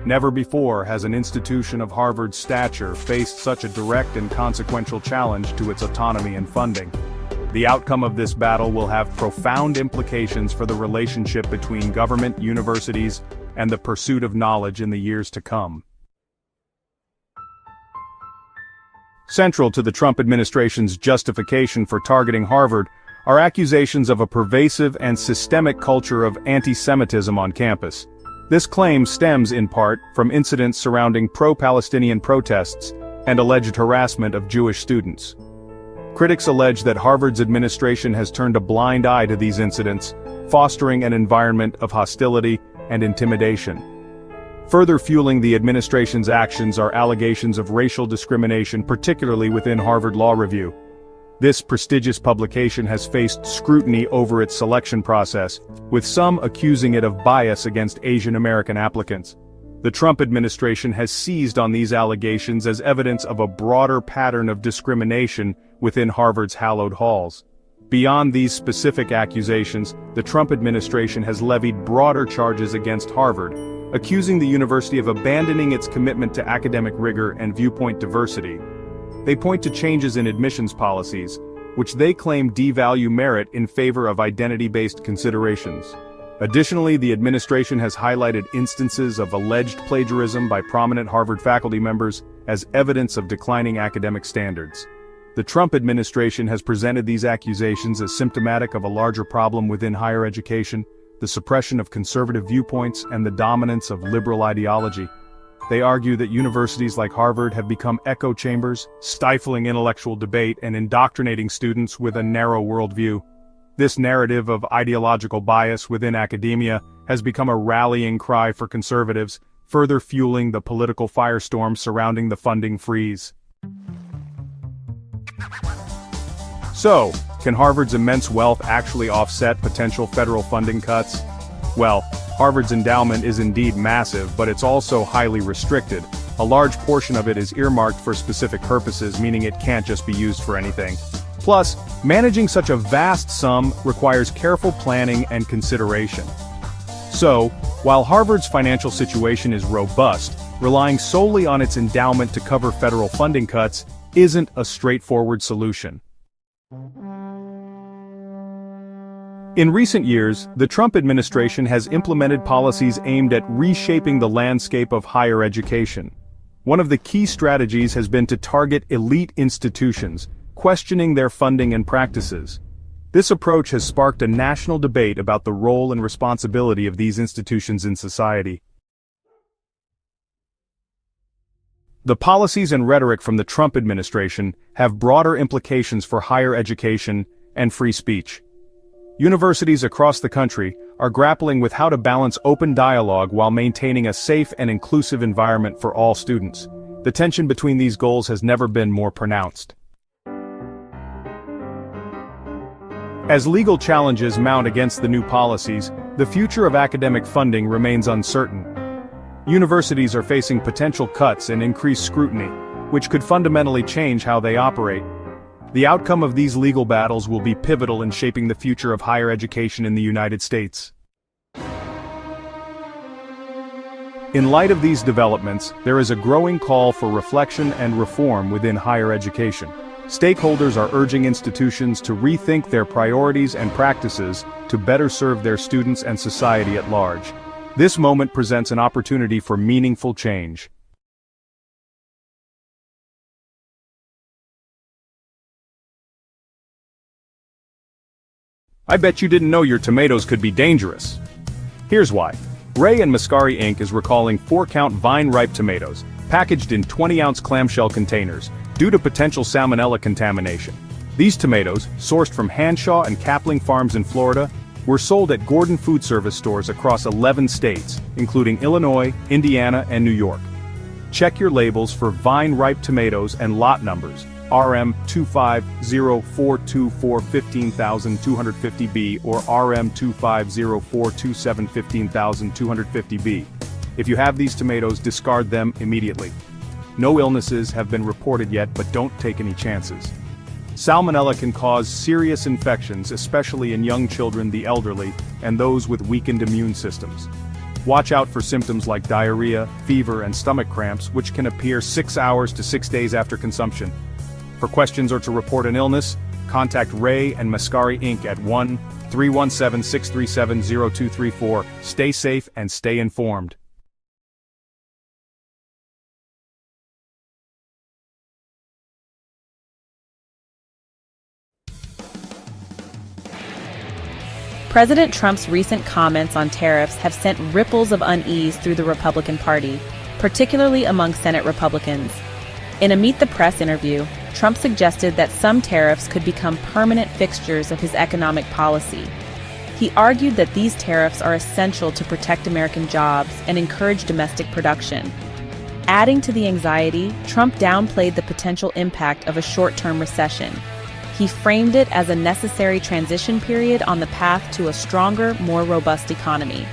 Never before has an institution of Harvard's stature faced such a direct and consequential challenge to its autonomy and funding. The outcome of this battle will have profound implications for the relationship between government, universities, and the pursuit of knowledge in the years to come. Central to the Trump administration's justification for targeting Harvard are accusations of a pervasive and systemic culture of anti-Semitism on campus. This claim stems in part from incidents surrounding pro-Palestinian protests and alleged harassment of Jewish students. Critics allege that Harvard's administration has turned a blind eye to these incidents, fostering an environment of hostility and intimidation. Further fueling the administration's actions are allegations of racial discrimination, particularly within Harvard Law Review. This prestigious publication has faced scrutiny over its selection process, with some accusing it of bias against Asian American applicants. The Trump administration has seized on these allegations as evidence of a broader pattern of discrimination within Harvard's hallowed halls. Beyond these specific accusations, the Trump administration has levied broader charges against Harvard, accusing the university of abandoning its commitment to academic rigor and viewpoint diversity. They point to changes in admissions policies, which they claim devalue merit in favor of identity-based considerations. Additionally, the administration has highlighted instances of alleged plagiarism by prominent Harvard faculty members as evidence of declining academic standards. The Trump administration has presented these accusations as symptomatic of a larger problem within higher education, the suppression of conservative viewpoints and the dominance of liberal ideology. They argue that universities like Harvard have become echo chambers, stifling intellectual debate and indoctrinating students with a narrow worldview. This narrative of ideological bias within academia has become a rallying cry for conservatives, further fueling the political firestorm surrounding the funding freeze. So, can Harvard's immense wealth actually offset potential federal funding cuts? Well, Harvard's endowment is indeed massive, but it's also highly restricted. A large portion of it is earmarked for specific purposes, meaning it can't just be used for anything. Plus, managing such a vast sum requires careful planning and consideration. So, while Harvard's financial situation is robust, relying solely on its endowment to cover federal funding cuts isn't a straightforward solution. In recent years, the Trump administration has implemented policies aimed at reshaping the landscape of higher education. One of the key strategies has been to target elite institutions, questioning their funding and practices. This approach has sparked a national debate about the role and responsibility of these institutions in society. The policies and rhetoric from the Trump administration have broader implications for higher education and free speech. Universities across the country are grappling with how to balance open dialogue while maintaining a safe and inclusive environment for all students. The tension between these goals has never been more pronounced. As legal challenges mount against the new policies, the future of academic funding remains uncertain. Universities are facing potential cuts and increased scrutiny, which could fundamentally change how they operate. The outcome of these legal battles will be pivotal in shaping the future of higher education in the United States. In light of these developments, there is a growing call for reflection and reform within higher education. Stakeholders are urging institutions to rethink their priorities and practices to better serve their students and society at large. This moment presents an opportunity for meaningful change. I bet you didn't know your tomatoes could be dangerous. Here's why. Ray and Mascari Inc. is recalling 4-count vine-ripe tomatoes, packaged in 20-ounce clamshell containers, due to potential salmonella contamination. These tomatoes, sourced from Hanshaw and Kapling Farms in Florida, were sold at Gordon Food Service stores across 11 states, including Illinois, Indiana, and New York. Check your labels for vine-ripe tomatoes and lot numbers, RM250424-15250B or RM250427-15250B. If you have these tomatoes, discard them immediately. No illnesses have been reported yet, but don't take any chances. Salmonella can cause serious infections, especially in young children, the elderly, and those with weakened immune systems. Watch out for symptoms like diarrhea, fever, and stomach cramps, which can appear 6 hours to 6 days after consumption. For questions or to report an illness, contact Ray and Mascari Inc. at 1-317-637-0234. Stay safe and stay informed. President Trump's recent comments on tariffs have sent ripples of unease through the Republican Party, particularly among Senate Republicans. In a Meet the Press interview, Trump suggested that some tariffs could become permanent fixtures of his economic policy. He argued that these tariffs are essential to protect American jobs and encourage domestic production. Adding to the anxiety, Trump downplayed the potential impact of a short-term recession. He framed it as a necessary transition period on the path to a stronger, more robust economy.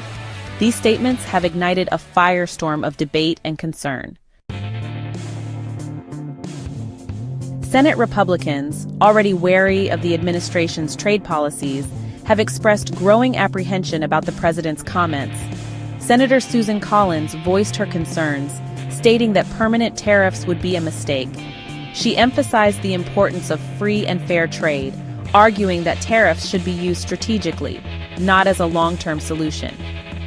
These statements have ignited a firestorm of debate and concern. Senate Republicans, already wary of the administration's trade policies, have expressed growing apprehension about the president's comments. Senator Susan Collins voiced her concerns, stating that permanent tariffs would be a mistake. She emphasized the importance of free and fair trade, arguing that tariffs should be used strategically, not as a long-term solution.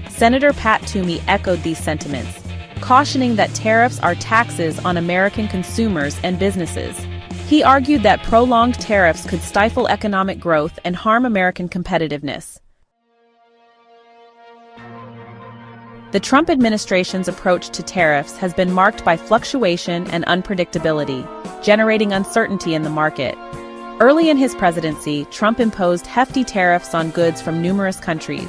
Senator Pat Toomey echoed these sentiments, cautioning that tariffs are taxes on American consumers and businesses. He argued that prolonged tariffs could stifle economic growth and harm American competitiveness. The Trump administration's approach to tariffs has been marked by fluctuation and unpredictability, generating uncertainty in the market. Early in his presidency, Trump imposed hefty tariffs on goods from numerous countries,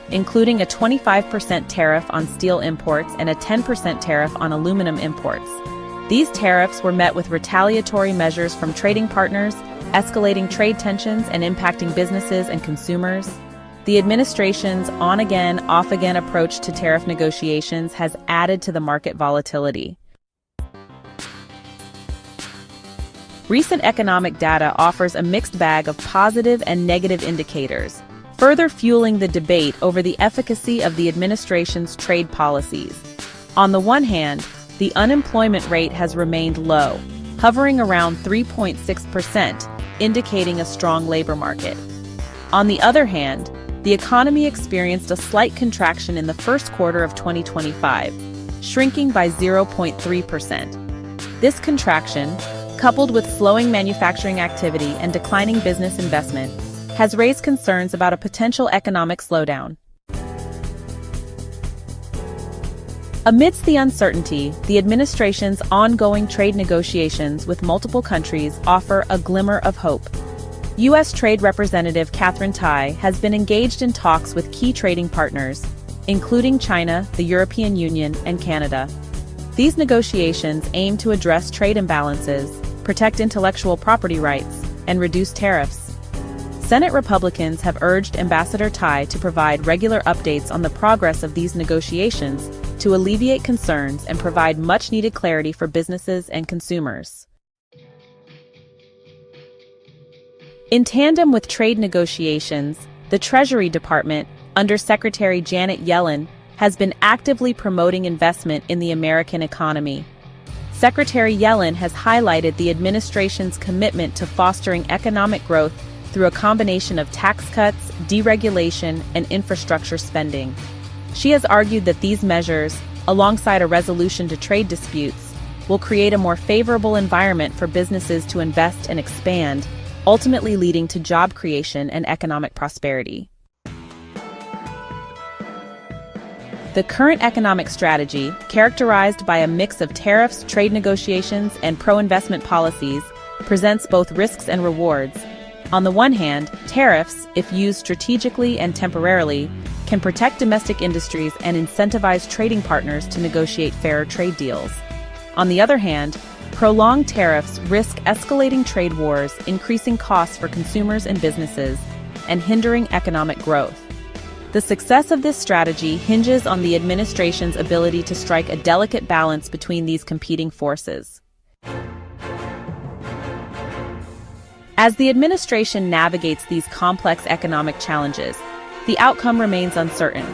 including a 25% tariff on steel imports and a 10% tariff on aluminum imports. These tariffs were met with retaliatory measures from trading partners, escalating trade tensions and impacting businesses and consumers. The administration's on-again, off-again approach to tariff negotiations has added to the market volatility. Recent economic data offers a mixed bag of positive and negative indicators, further fueling the debate over the efficacy of the administration's trade policies. On the one hand, the unemployment rate has remained low, hovering around 3.6%, indicating a strong labor market. On the other hand, the economy experienced a slight contraction in the first quarter of 2025. shrinking by 0.3%. This contraction, coupled with slowing manufacturing activity and declining business investment, has raised concerns about a potential economic slowdown. Amidst the uncertainty, the administration's ongoing trade negotiations with multiple countries offer a glimmer of hope. U.S. Trade Representative Katherine Tai has been engaged in talks with key trading partners, including China, the European Union, and Canada. These negotiations aim to address trade imbalances, protect intellectual property rights, and reduce tariffs. Senate Republicans have urged Ambassador Tai to provide regular updates on the progress of these negotiations to alleviate concerns and provide much-needed clarity for businesses and consumers. In tandem with trade negotiations, the Treasury Department, under Secretary Janet Yellen, has been actively promoting investment in the American economy. Secretary Yellen has highlighted the administration's commitment to fostering economic growth through a combination of tax cuts, deregulation, and infrastructure spending. She has argued that these measures, alongside a resolution to trade disputes, will create a more favorable environment for businesses to invest and expand, ultimately leading to job creation and economic prosperity. The current economic strategy, characterized by a mix of tariffs, trade negotiations, and pro-investment policies, presents both risks and rewards. On the one hand, tariffs, if used strategically and temporarily, can protect domestic industries and incentivize trading partners to negotiate fairer trade deals. On the other hand, prolonged tariffs risk escalating trade wars, increasing costs for consumers and businesses, and hindering economic growth. The success of this strategy hinges on the administration's ability to strike a delicate balance between these competing forces. As the administration navigates these complex economic challenges, the outcome remains uncertain.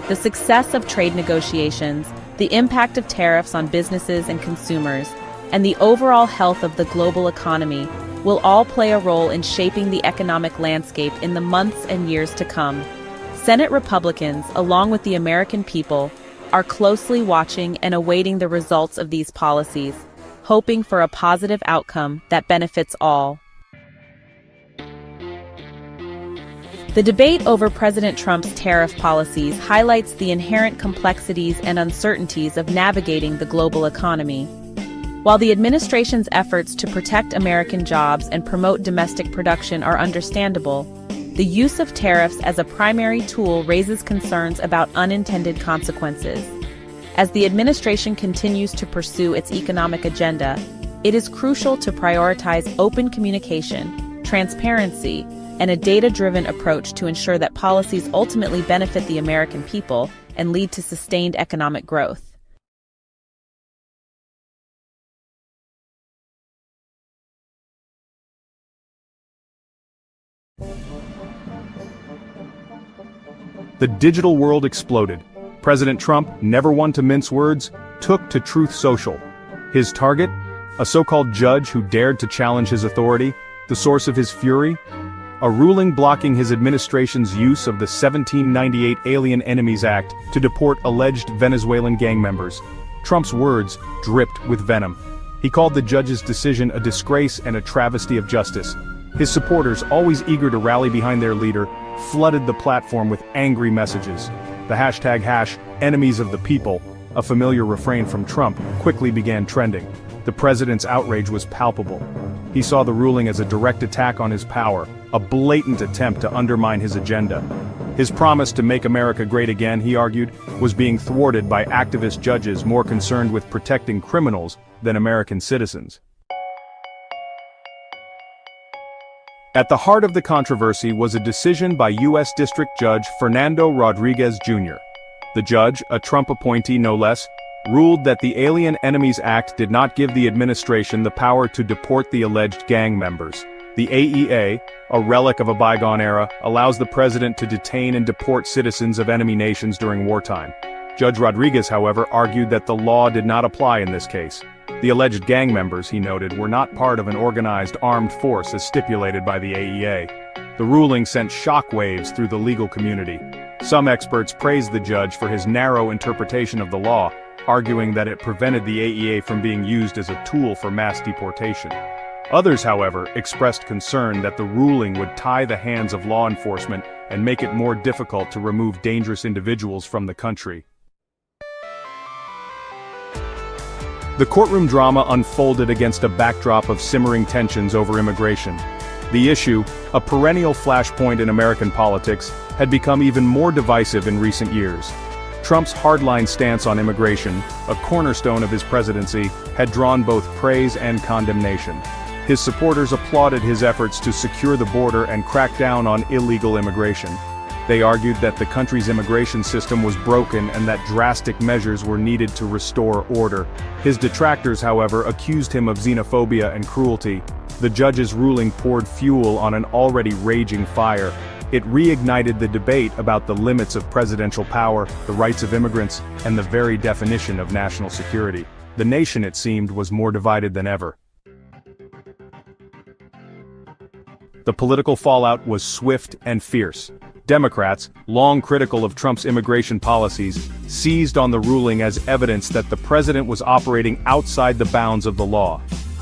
The success of trade negotiations, the impact of tariffs on businesses and consumers, and the overall health of the global economy will all play a role in shaping the economic landscape in the months and years to come. Senate Republicans, along with the American people, are closely watching and awaiting the results of these policies, hoping for a positive outcome that benefits all. The debate over President Trump's tariff policies highlights the inherent complexities and uncertainties of navigating the global economy. While the administration's efforts to protect American jobs and promote domestic production are understandable, the use of tariffs as a primary tool raises concerns about unintended consequences. As the administration continues to pursue its economic agenda, it is crucial to prioritize open communication, transparency, and a data-driven approach to ensure that policies ultimately benefit the American people and lead to sustained economic growth. The digital world exploded. President Trump, never one to mince words, took to Truth Social. His target? A so-called judge who dared to challenge his authority, the source of his fury? A ruling blocking his administration's use of the 1798 Alien Enemies Act to deport alleged Venezuelan gang members. Trump's words dripped with venom. He called the judge's decision a disgrace and a travesty of justice. His supporters, always eager to rally behind their leader, flooded the platform with angry messages. The hashtag #enemies of the people, a familiar refrain from Trump, quickly began trending. The president's outrage was palpable. He saw the ruling as a direct attack on his power, a blatant attempt to undermine his agenda. His promise to make America great again, he argued, was being thwarted by activist judges more concerned with protecting criminals than American citizens. At the heart of the controversy was a decision by U.S. District Judge Fernando Rodriguez Jr. The judge, a Trump appointee no less, ruled that the Alien Enemies Act did not give the administration the power to deport the alleged gang members. The AEA, a relic of a bygone era, allows the president to detain and deport citizens of enemy nations during wartime. Judge Rodriguez, however, argued that the law did not apply in this case. The alleged gang members, he noted, were not part of an organized armed force as stipulated by the AEA. The ruling sent shockwaves through the legal community. Some experts praised the judge for his narrow interpretation of the law, arguing that it prevented the AEA from being used as a tool for mass deportation. Others, however, expressed concern that the ruling would tie the hands of law enforcement and make it more difficult to remove dangerous individuals from the country. The courtroom drama unfolded against a backdrop of simmering tensions over immigration. The issue, a perennial flashpoint in American politics, had become even more divisive in recent years. Trump's hardline stance on immigration, a cornerstone of his presidency, had drawn both praise and condemnation. His supporters applauded his efforts to secure the border and crack down on illegal immigration. They argued that the country's immigration system was broken and that drastic measures were needed to restore order. His detractors, however, accused him of xenophobia and cruelty. The judge's ruling poured fuel on an already raging fire. It reignited the debate about the limits of presidential power, the rights of immigrants, and the very definition of national security. The nation, it seemed, was more divided than ever. The political fallout was swift and fierce. Democrats, long critical of Trump's immigration policies, seized on the ruling as evidence that the president was operating outside the bounds of the law.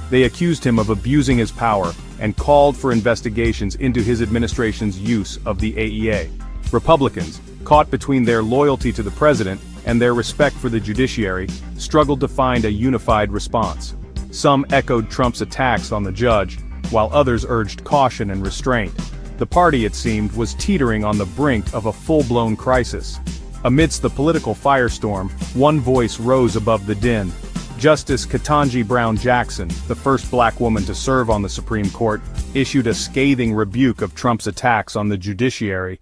They accused him of abusing his power and called for investigations into his administration's use of the AEA. Republicans, caught between their loyalty to the president and their respect for the judiciary, struggled to find a unified response. Some echoed Trump's attacks on the judge, while others urged caution and restraint. The party, it seemed, was teetering on the brink of a full-blown crisis. Amidst the political firestorm, one voice rose above the din. Justice Ketanji Brown Jackson, the first black woman to serve on the Supreme Court, issued a scathing rebuke of Trump's attacks on the judiciary.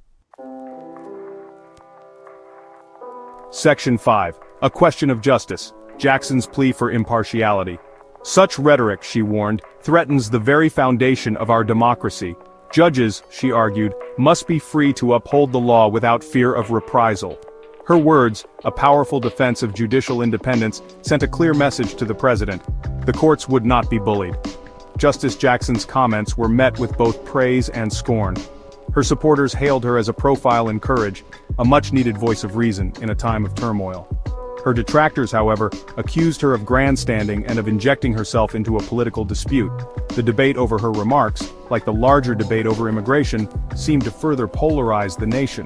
Section 5. A question of justice. Jackson's plea for impartiality. Such rhetoric, she warned, threatens the very foundation of our democracy. Judges, she argued, must be free to uphold the law without fear of reprisal. Her words, a powerful defense of judicial independence, sent a clear message to the president. The courts would not be bullied. Justice Jackson's comments were met with both praise and scorn. Her supporters hailed her as a profile in courage, a much-needed voice of reason in a time of turmoil. Her detractors, however, accused her of grandstanding and of injecting herself into a political dispute. The debate over her remarks, like the larger debate over immigration, seemed to further polarize the nation.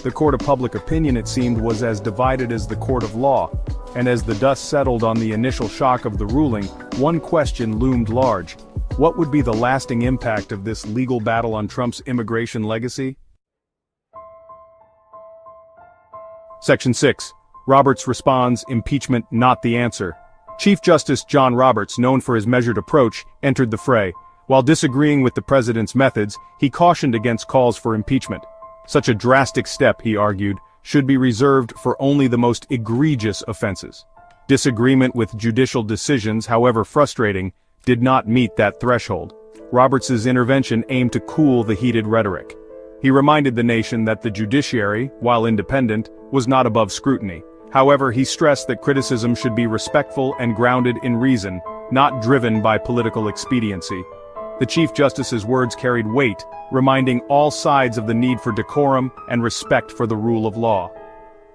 The court of public opinion, it seemed, was as divided as the court of law, and as the dust settled on the initial shock of the ruling, one question loomed large. What would be the lasting impact of this legal battle on Trump's immigration legacy? Section 6. Roberts responds, impeachment not the answer. Chief Justice John Roberts, known for his measured approach, entered the fray. While disagreeing with the president's methods, he cautioned against calls for impeachment. Such a drastic step, he argued, should be reserved for only the most egregious offenses. Disagreement with judicial decisions, however frustrating, did not meet that threshold. Roberts's intervention aimed to cool the heated rhetoric. He reminded the nation that the judiciary, while independent, was not above scrutiny. However, he stressed that criticism should be respectful and grounded in reason, not driven by political expediency. The Chief Justice's words carried weight, reminding all sides of the need for decorum and respect for the rule of law.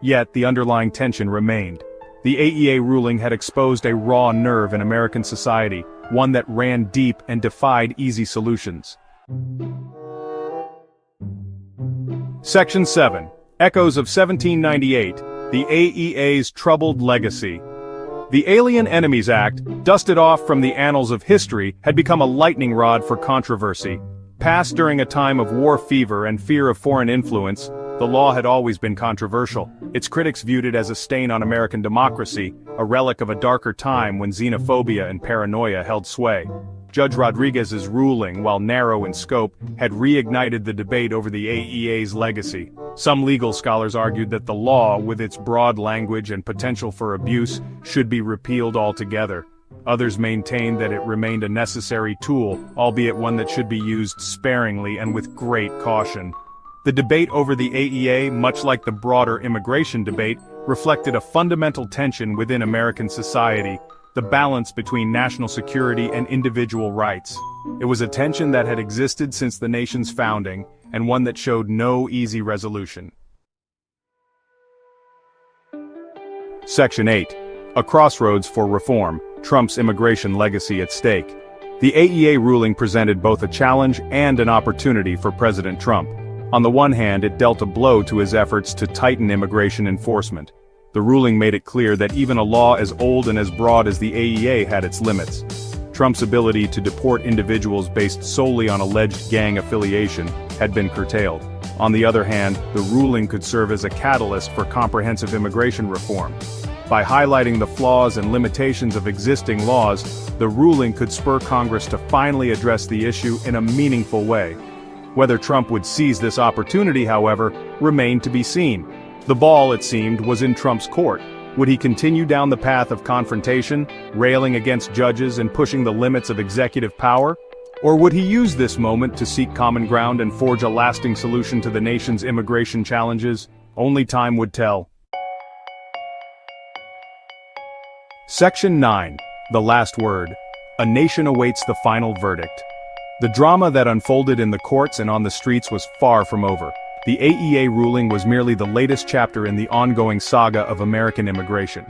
Yet, the underlying tension remained. The AEA ruling had exposed a raw nerve in American society, one that ran deep and defied easy solutions. Section 7. Echoes of 1798. The AEA's troubled legacy. The Alien Enemies Act, dusted off from the annals of history, had become a lightning rod for controversy. Passed during a time of war fever and fear of foreign influence, the law had always been controversial. Its critics viewed it as a stain on American democracy, a relic of a darker time when xenophobia and paranoia held sway. Judge Rodriguez's ruling, while narrow in scope, had reignited the debate over the AEA's legacy. Some legal scholars argued that the law, with its broad language and potential for abuse, should be repealed altogether. Others maintained that it remained a necessary tool, albeit one that should be used sparingly and with great caution. The debate over the AEA, much like the broader immigration debate, reflected a fundamental tension within American society: the balance between national security and individual rights. It was a tension that had existed since the nation's founding, and one that showed no easy resolution. Section 8. a crossroads for reform, Trump's immigration legacy at stake. The AEA ruling presented both a challenge and an opportunity for President Trump. On the one hand, it dealt a blow to his efforts to tighten immigration enforcement. The ruling made it clear that even a law as old and as broad as the AEA had its limits. Trump's ability to deport individuals based solely on alleged gang affiliation had been curtailed. On the other hand, the ruling could serve as a catalyst for comprehensive immigration reform. By highlighting the flaws and limitations of existing laws, the ruling could spur Congress to finally address the issue in a meaningful way. Whether Trump would seize this opportunity, however, remained to be seen. The ball, it seemed, was in Trump's court. Would he continue down the path of confrontation, railing against judges and pushing the limits of executive power? Or would he use this moment to seek common ground and forge a lasting solution to the nation's immigration challenges? Only time would tell. Section 9. The Last Word. A nation awaits the final verdict. The drama that unfolded in the courts and on the streets was far from over. The AEA ruling was merely the latest chapter in the ongoing saga of American immigration.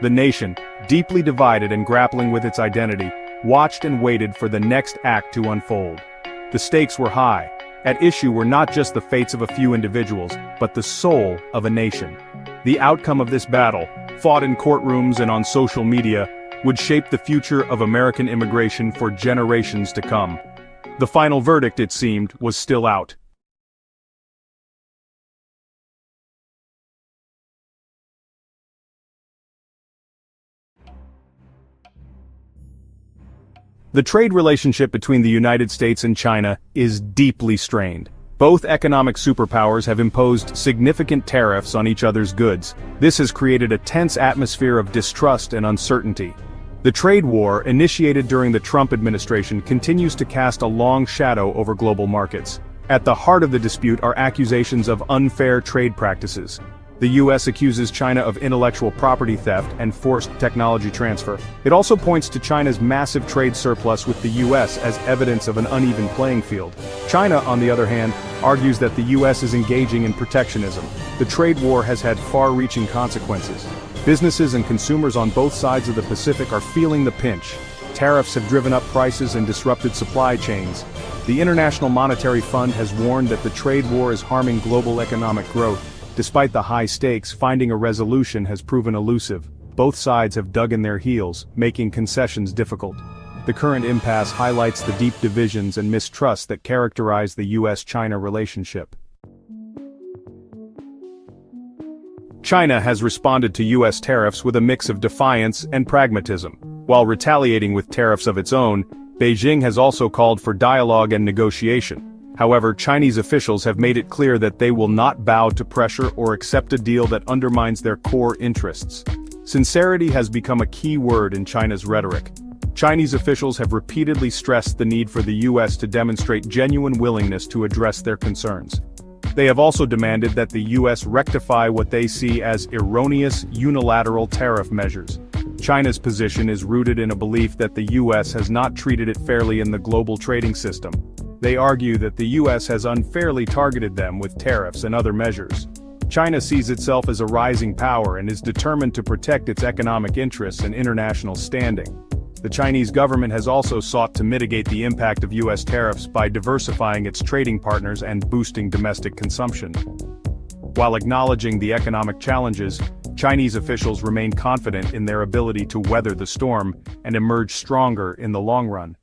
The nation, deeply divided and grappling with its identity, watched and waited for the next act to unfold. The stakes were high. At issue were not just the fates of a few individuals, but the soul of a nation. The outcome of this battle, fought in courtrooms and on social media, would shape the future of American immigration for generations to come. The final verdict, it seemed, was still out. The trade relationship between the United States and China is deeply strained. Both economic superpowers have imposed significant tariffs on each other's goods. This has created a tense atmosphere of distrust and uncertainty. The trade war, initiated during the Trump administration, continues to cast a long shadow over global markets. At the heart of the dispute are accusations of unfair trade practices. The U.S. accuses China of intellectual property theft and forced technology transfer. It also points to China's massive trade surplus with the U.S. as evidence of an uneven playing field. China, on the other hand, argues that the U.S. is engaging in protectionism. The trade war has had far-reaching consequences. Businesses and consumers on both sides of the Pacific are feeling the pinch. Tariffs have driven up prices and disrupted supply chains. The International Monetary Fund has warned that the trade war is harming global economic growth. Despite the high stakes, finding a resolution has proven elusive. Both sides have dug in their heels, making concessions difficult. The current impasse highlights the deep divisions and mistrust that characterize the U.S.-China relationship. China has responded to U.S. tariffs with a mix of defiance and pragmatism. While retaliating with tariffs of its own, Beijing has also called for dialogue and negotiation. However, Chinese officials have made it clear that they will not bow to pressure or accept a deal that undermines their core interests. Sincerity has become a key word in China's rhetoric. Chinese officials have repeatedly stressed the need for the U.S. to demonstrate genuine willingness to address their concerns. They have also demanded that the U.S. rectify what they see as erroneous unilateral tariff measures. China's position is rooted in a belief that the U.S. has not treated it fairly in the global trading system. They argue that the U.S. has unfairly targeted them with tariffs and other measures. China sees itself as a rising power and is determined to protect its economic interests and international standing. The Chinese government has also sought to mitigate the impact of U.S. tariffs by diversifying its trading partners and boosting domestic consumption. While acknowledging the economic challenges, Chinese officials remain confident in their ability to weather the storm and emerge stronger in the long run.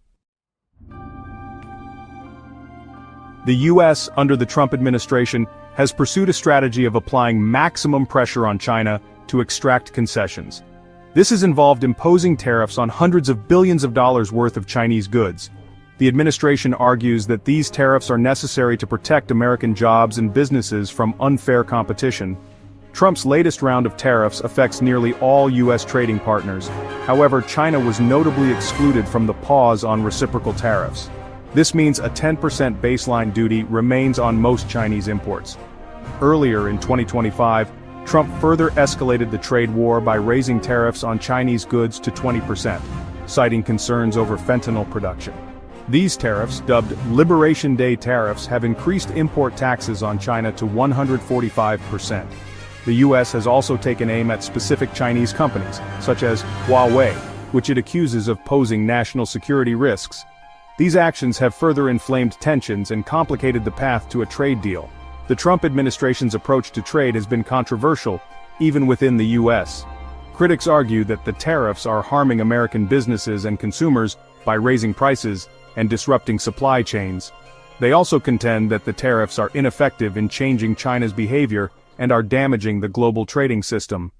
The U.S., under the Trump administration, has pursued a strategy of applying maximum pressure on China to extract concessions. This has involved imposing tariffs on hundreds of billions of dollars worth of Chinese goods. The administration argues that these tariffs are necessary to protect American jobs and businesses from unfair competition. Trump's latest round of tariffs affects nearly all U.S. trading partners. However, China was notably excluded from the pause on reciprocal tariffs. This means a 10% baseline duty remains on most Chinese imports. Earlier in 2025, Trump further escalated the trade war by raising tariffs on Chinese goods to 20%, citing concerns over fentanyl production. These tariffs, dubbed Liberation Day tariffs, have increased import taxes on China to 145%. The US has also taken aim at specific Chinese companies, such as Huawei, which it accuses of posing national security risks. These actions have further inflamed tensions and complicated the path to a trade deal. The Trump administration's approach to trade has been controversial, even within the US. Critics argue that the tariffs are harming American businesses and consumers by raising prices and disrupting supply chains. They also contend that the tariffs are ineffective in changing China's behavior and are damaging the global trading system.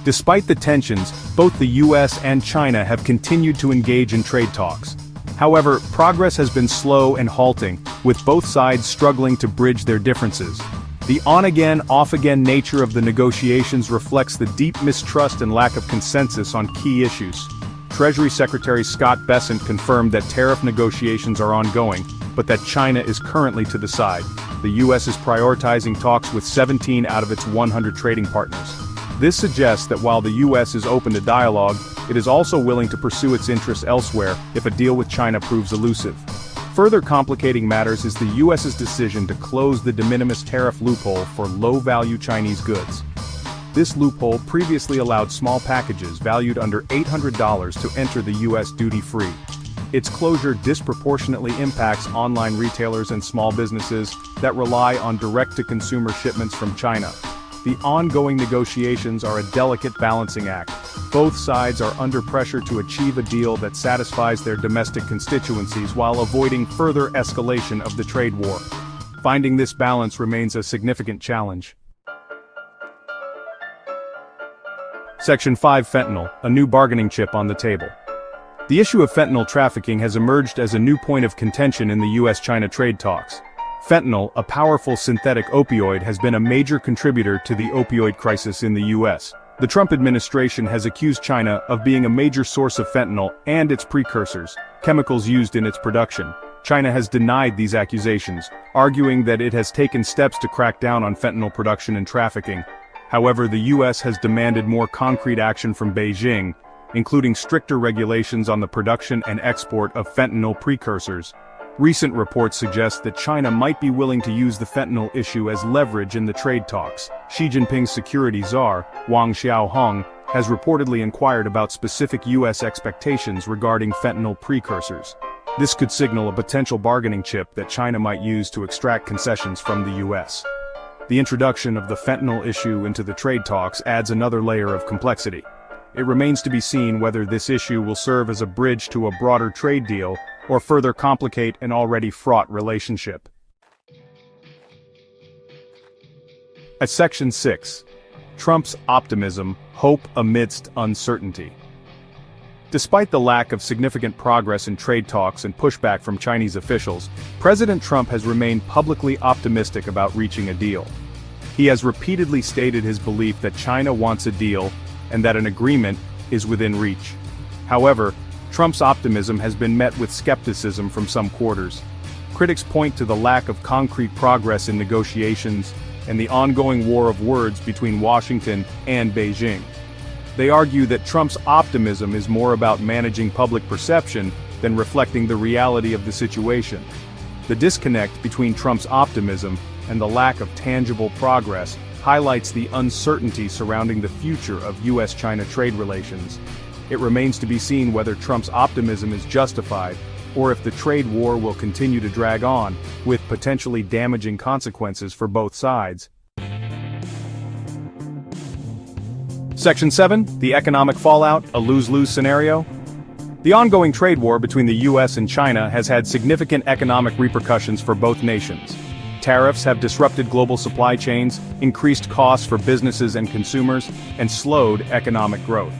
Despite the tensions, both the US and China have continued to engage in trade talks. However, progress has been slow and halting, with both sides struggling to bridge their differences. The on-again, off-again nature of the negotiations reflects the deep mistrust and lack of consensus on key issues. Treasury Secretary Scott Bessent confirmed that tariff negotiations are ongoing, but that China is currently to the side. The US is prioritizing talks with 17 out of its 100 trading partners. This suggests that while the US is open to dialogue, it is also willing to pursue its interests elsewhere if a deal with China proves elusive. Further complicating matters is the US's decision to close the de minimis tariff loophole for low-value Chinese goods. This loophole previously allowed small packages valued under $800 to enter the US duty-free. Its closure disproportionately impacts online retailers and small businesses that rely on direct-to-consumer shipments from China. The ongoing negotiations are a delicate balancing act. Both sides are under pressure to achieve a deal that satisfies their domestic constituencies while avoiding further escalation of the trade war. Finding this balance remains a significant challenge. Section 5 Fentanyl, a new bargaining chip on the table. The issue of fentanyl trafficking has emerged as a new point of contention in the US-China trade talks. Fentanyl, a powerful synthetic opioid, has been a major contributor to the opioid crisis in the US. The Trump administration has accused China of being a major source of fentanyl and its precursors, chemicals used in its production. China has denied these accusations, arguing that it has taken steps to crack down on fentanyl production and trafficking. However, the US has demanded more concrete action from Beijing, including stricter regulations on the production and export of fentanyl precursors. Recent reports suggest that China might be willing to use the fentanyl issue as leverage in the trade talks. Xi Jinping's security czar, Wang Xiaohong, has reportedly inquired about specific US expectations regarding fentanyl precursors. This could signal a potential bargaining chip that China might use to extract concessions from the US. The introduction of the fentanyl issue into the trade talks adds another layer of complexity. It remains to be seen whether this issue will serve as a bridge to a broader trade deal or further complicate an already fraught relationship. At Section 6, Trump's optimism, hope amidst uncertainty. Despite the lack of significant progress in trade talks and pushback from Chinese officials, President Trump has remained publicly optimistic about reaching a deal. He has repeatedly stated his belief that China wants a deal and that an agreement is within reach. However, Trump's optimism has been met with skepticism from some quarters. Critics point to the lack of concrete progress in negotiations and the ongoing war of words between Washington and Beijing. They argue that Trump's optimism is more about managing public perception than reflecting the reality of the situation. The disconnect between Trump's optimism and the lack of tangible progress highlights the uncertainty surrounding the future of US-China trade relations. It remains to be seen whether Trump's optimism is justified, or if the trade war will continue to drag on, with potentially damaging consequences for both sides. Section 7, the economic fallout, a lose-lose scenario. The ongoing trade war between the US and China has had significant economic repercussions for both nations. Tariffs have disrupted global supply chains, increased costs for businesses and consumers, and slowed economic growth.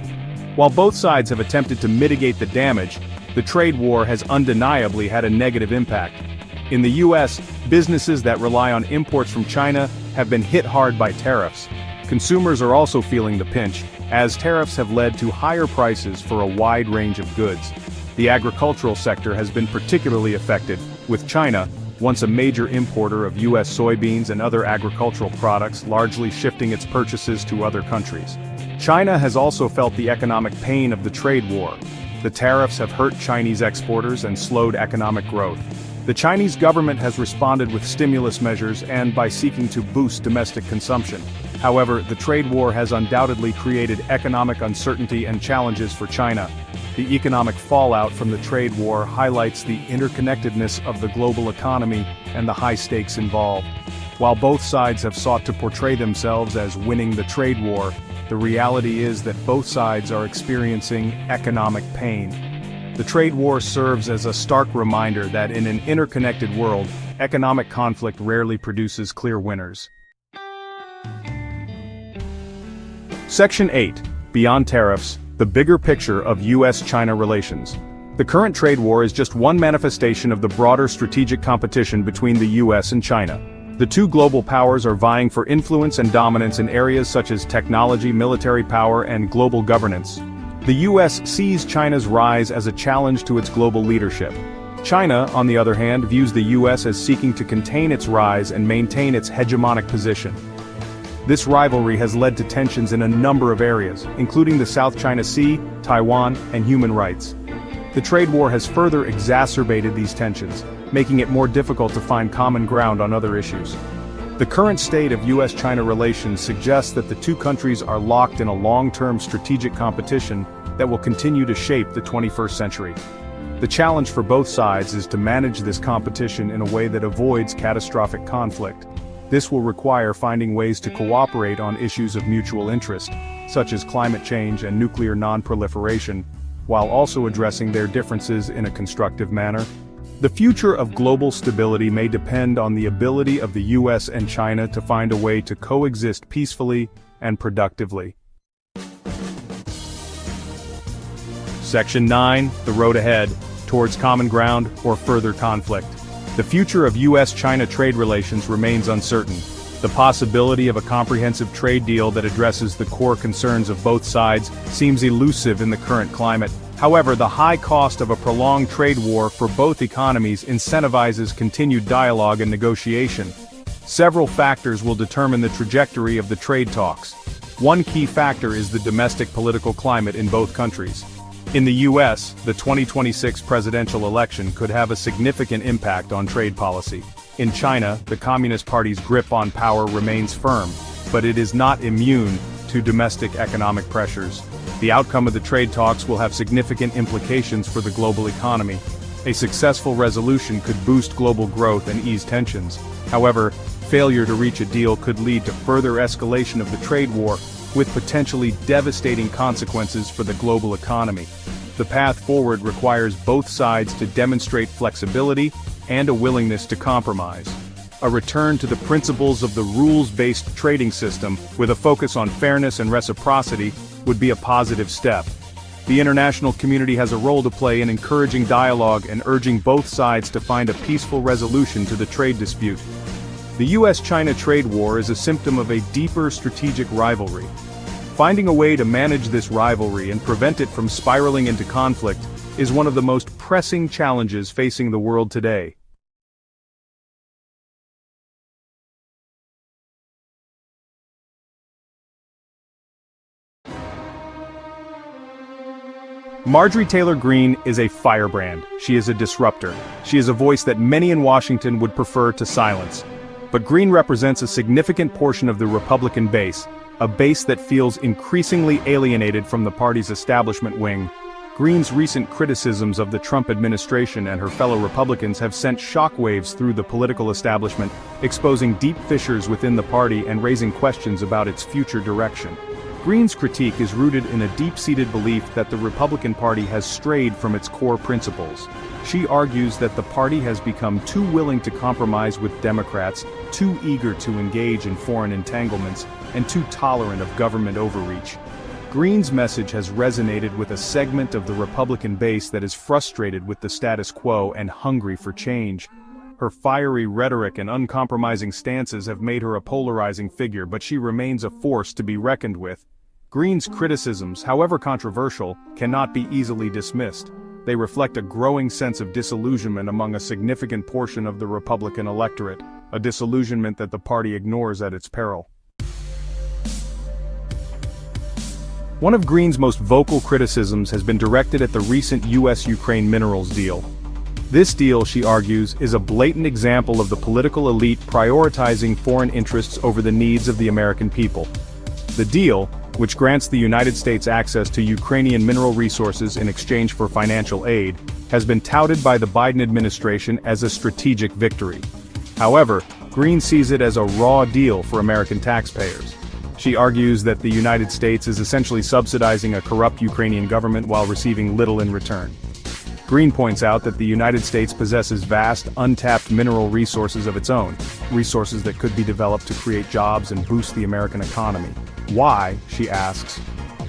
While both sides have attempted to mitigate the damage, the trade war has undeniably had a negative impact. In the US, businesses that rely on imports from China have been hit hard by tariffs. Consumers are also feeling the pinch, as tariffs have led to higher prices for a wide range of goods. The agricultural sector has been particularly affected, with China, once a major importer of US soybeans and other agricultural products, largely shifting its purchases to other countries. China has also felt the economic pain of the trade war. The tariffs have hurt Chinese exporters and slowed economic growth. The Chinese government has responded with stimulus measures and by seeking to boost domestic consumption. However, the trade war has undoubtedly created economic uncertainty and challenges for China. The economic fallout from the trade war highlights the interconnectedness of the global economy and the high stakes involved. While both sides have sought to portray themselves as winning the trade war, the reality is that both sides are experiencing economic pain. The trade war serves as a stark reminder that in an interconnected world, economic conflict rarely produces clear winners. Section 8. Beyond tariffs, the bigger picture of US-China relations. The current trade war is just one manifestation of the broader strategic competition between the US and China. The two global powers are vying for influence and dominance in areas such as technology, military power, and global governance. The US sees China's rise as a challenge to its global leadership. China, on the other hand, views the US as seeking to contain its rise and maintain its hegemonic position. This rivalry has led to tensions in a number of areas, including the South China Sea, Taiwan, and human rights. The trade war has further exacerbated these tensions, making it more difficult to find common ground on other issues. The current state of US-China relations suggests that the two countries are locked in a long-term strategic competition that will continue to shape the 21st century. The challenge for both sides is to manage this competition in a way that avoids catastrophic conflict. This will require finding ways to cooperate on issues of mutual interest, such as climate change and nuclear non-proliferation, while also addressing their differences in a constructive manner. The future of global stability may depend on the ability of the US and China to find a way to coexist peacefully and productively. Section 9. The road ahead, towards common ground or further conflict. The future of US-China trade relations remains uncertain. The possibility of a comprehensive trade deal that addresses the core concerns of both sides seems elusive in the current climate. However, the high cost of a prolonged trade war for both economies incentivizes continued dialogue and negotiation. Several factors will determine the trajectory of the trade talks. One key factor is the domestic political climate in both countries. In the US, the 2026 presidential election could have a significant impact on trade policy. In China, the Communist Party's grip on power remains firm, but it is not immune to domestic economic pressures. The outcome of the trade talks will have significant implications for the global economy. A successful resolution could boost global growth and ease tensions. However, failure to reach a deal could lead to further escalation of the trade war, with potentially devastating consequences for the global economy. The path forward requires both sides to demonstrate flexibility and a willingness to compromise. A return to the principles of the rules-based trading system, with a focus on fairness and reciprocity, would be a positive step. The international community has a role to play in encouraging dialogue and urging both sides to find a peaceful resolution to the trade dispute. The US-China trade war is a symptom of a deeper strategic rivalry. Finding a way to manage this rivalry and prevent it from spiraling into conflict is one of the most pressing challenges facing the world today. Marjorie Taylor Greene is a firebrand. She is a disruptor. She is a voice that many in Washington would prefer to silence. But Greene represents a significant portion of the Republican base, a base that feels increasingly alienated from the party's establishment wing. Greene's recent criticisms of the Trump administration and her fellow Republicans have sent shockwaves through the political establishment, exposing deep fissures within the party and raising questions about its future direction. Greene's critique is rooted in a deep-seated belief that the Republican Party has strayed from its core principles. She argues that the party has become too willing to compromise with Democrats, too eager to engage in foreign entanglements, and too tolerant of government overreach. Greene's message has resonated with a segment of the Republican base that is frustrated with the status quo and hungry for change. Her fiery rhetoric and uncompromising stances have made her a polarizing figure, but she remains a force to be reckoned with. Greene's criticisms, however controversial, cannot be easily dismissed. They reflect a growing sense of disillusionment among a significant portion of the Republican electorate, a disillusionment that the party ignores at its peril. One of Greene's most vocal criticisms has been directed at the recent US-Ukraine minerals deal. This deal, she argues, is a blatant example of the political elite prioritizing foreign interests over the needs of the American people. The deal, which grants the United States access to Ukrainian mineral resources in exchange for financial aid, has been touted by the Biden administration as a strategic victory. However, Green sees it as a raw deal for American taxpayers. She argues that the United States is essentially subsidizing a corrupt Ukrainian government while receiving little in return. Green points out that the United States possesses vast, untapped mineral resources of its own, resources that could be developed to create jobs and boost the American economy. Why, she asks,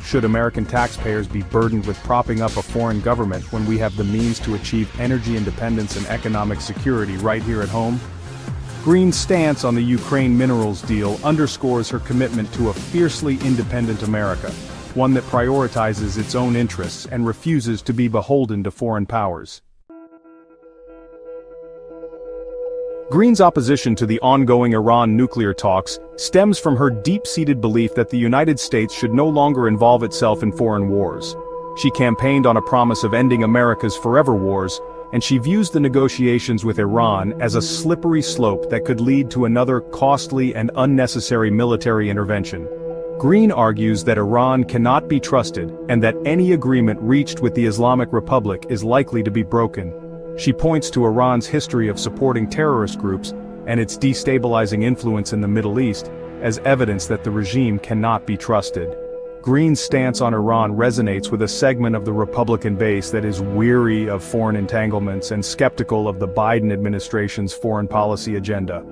should American taxpayers be burdened with propping up a foreign government when we have the means to achieve energy independence and economic security right here at home? Green's stance on the Ukraine minerals deal underscores her commitment to a fiercely independent America, one that prioritizes its own interests and refuses to be beholden to foreign powers. Green's opposition to the ongoing Iran nuclear talks stems from her deep-seated belief that the United States should no longer involve itself in foreign wars. She campaigned on a promise of ending America's forever wars, and she views the negotiations with Iran as a slippery slope that could lead to another costly and unnecessary military intervention. Green argues that Iran cannot be trusted and that any agreement reached with the Islamic Republic is likely to be broken. She points to Iran's history of supporting terrorist groups and its destabilizing influence in the Middle East as evidence that the regime cannot be trusted. Green's stance on Iran resonates with a segment of the Republican base that is weary of foreign entanglements and skeptical of the Biden administration's foreign policy agenda.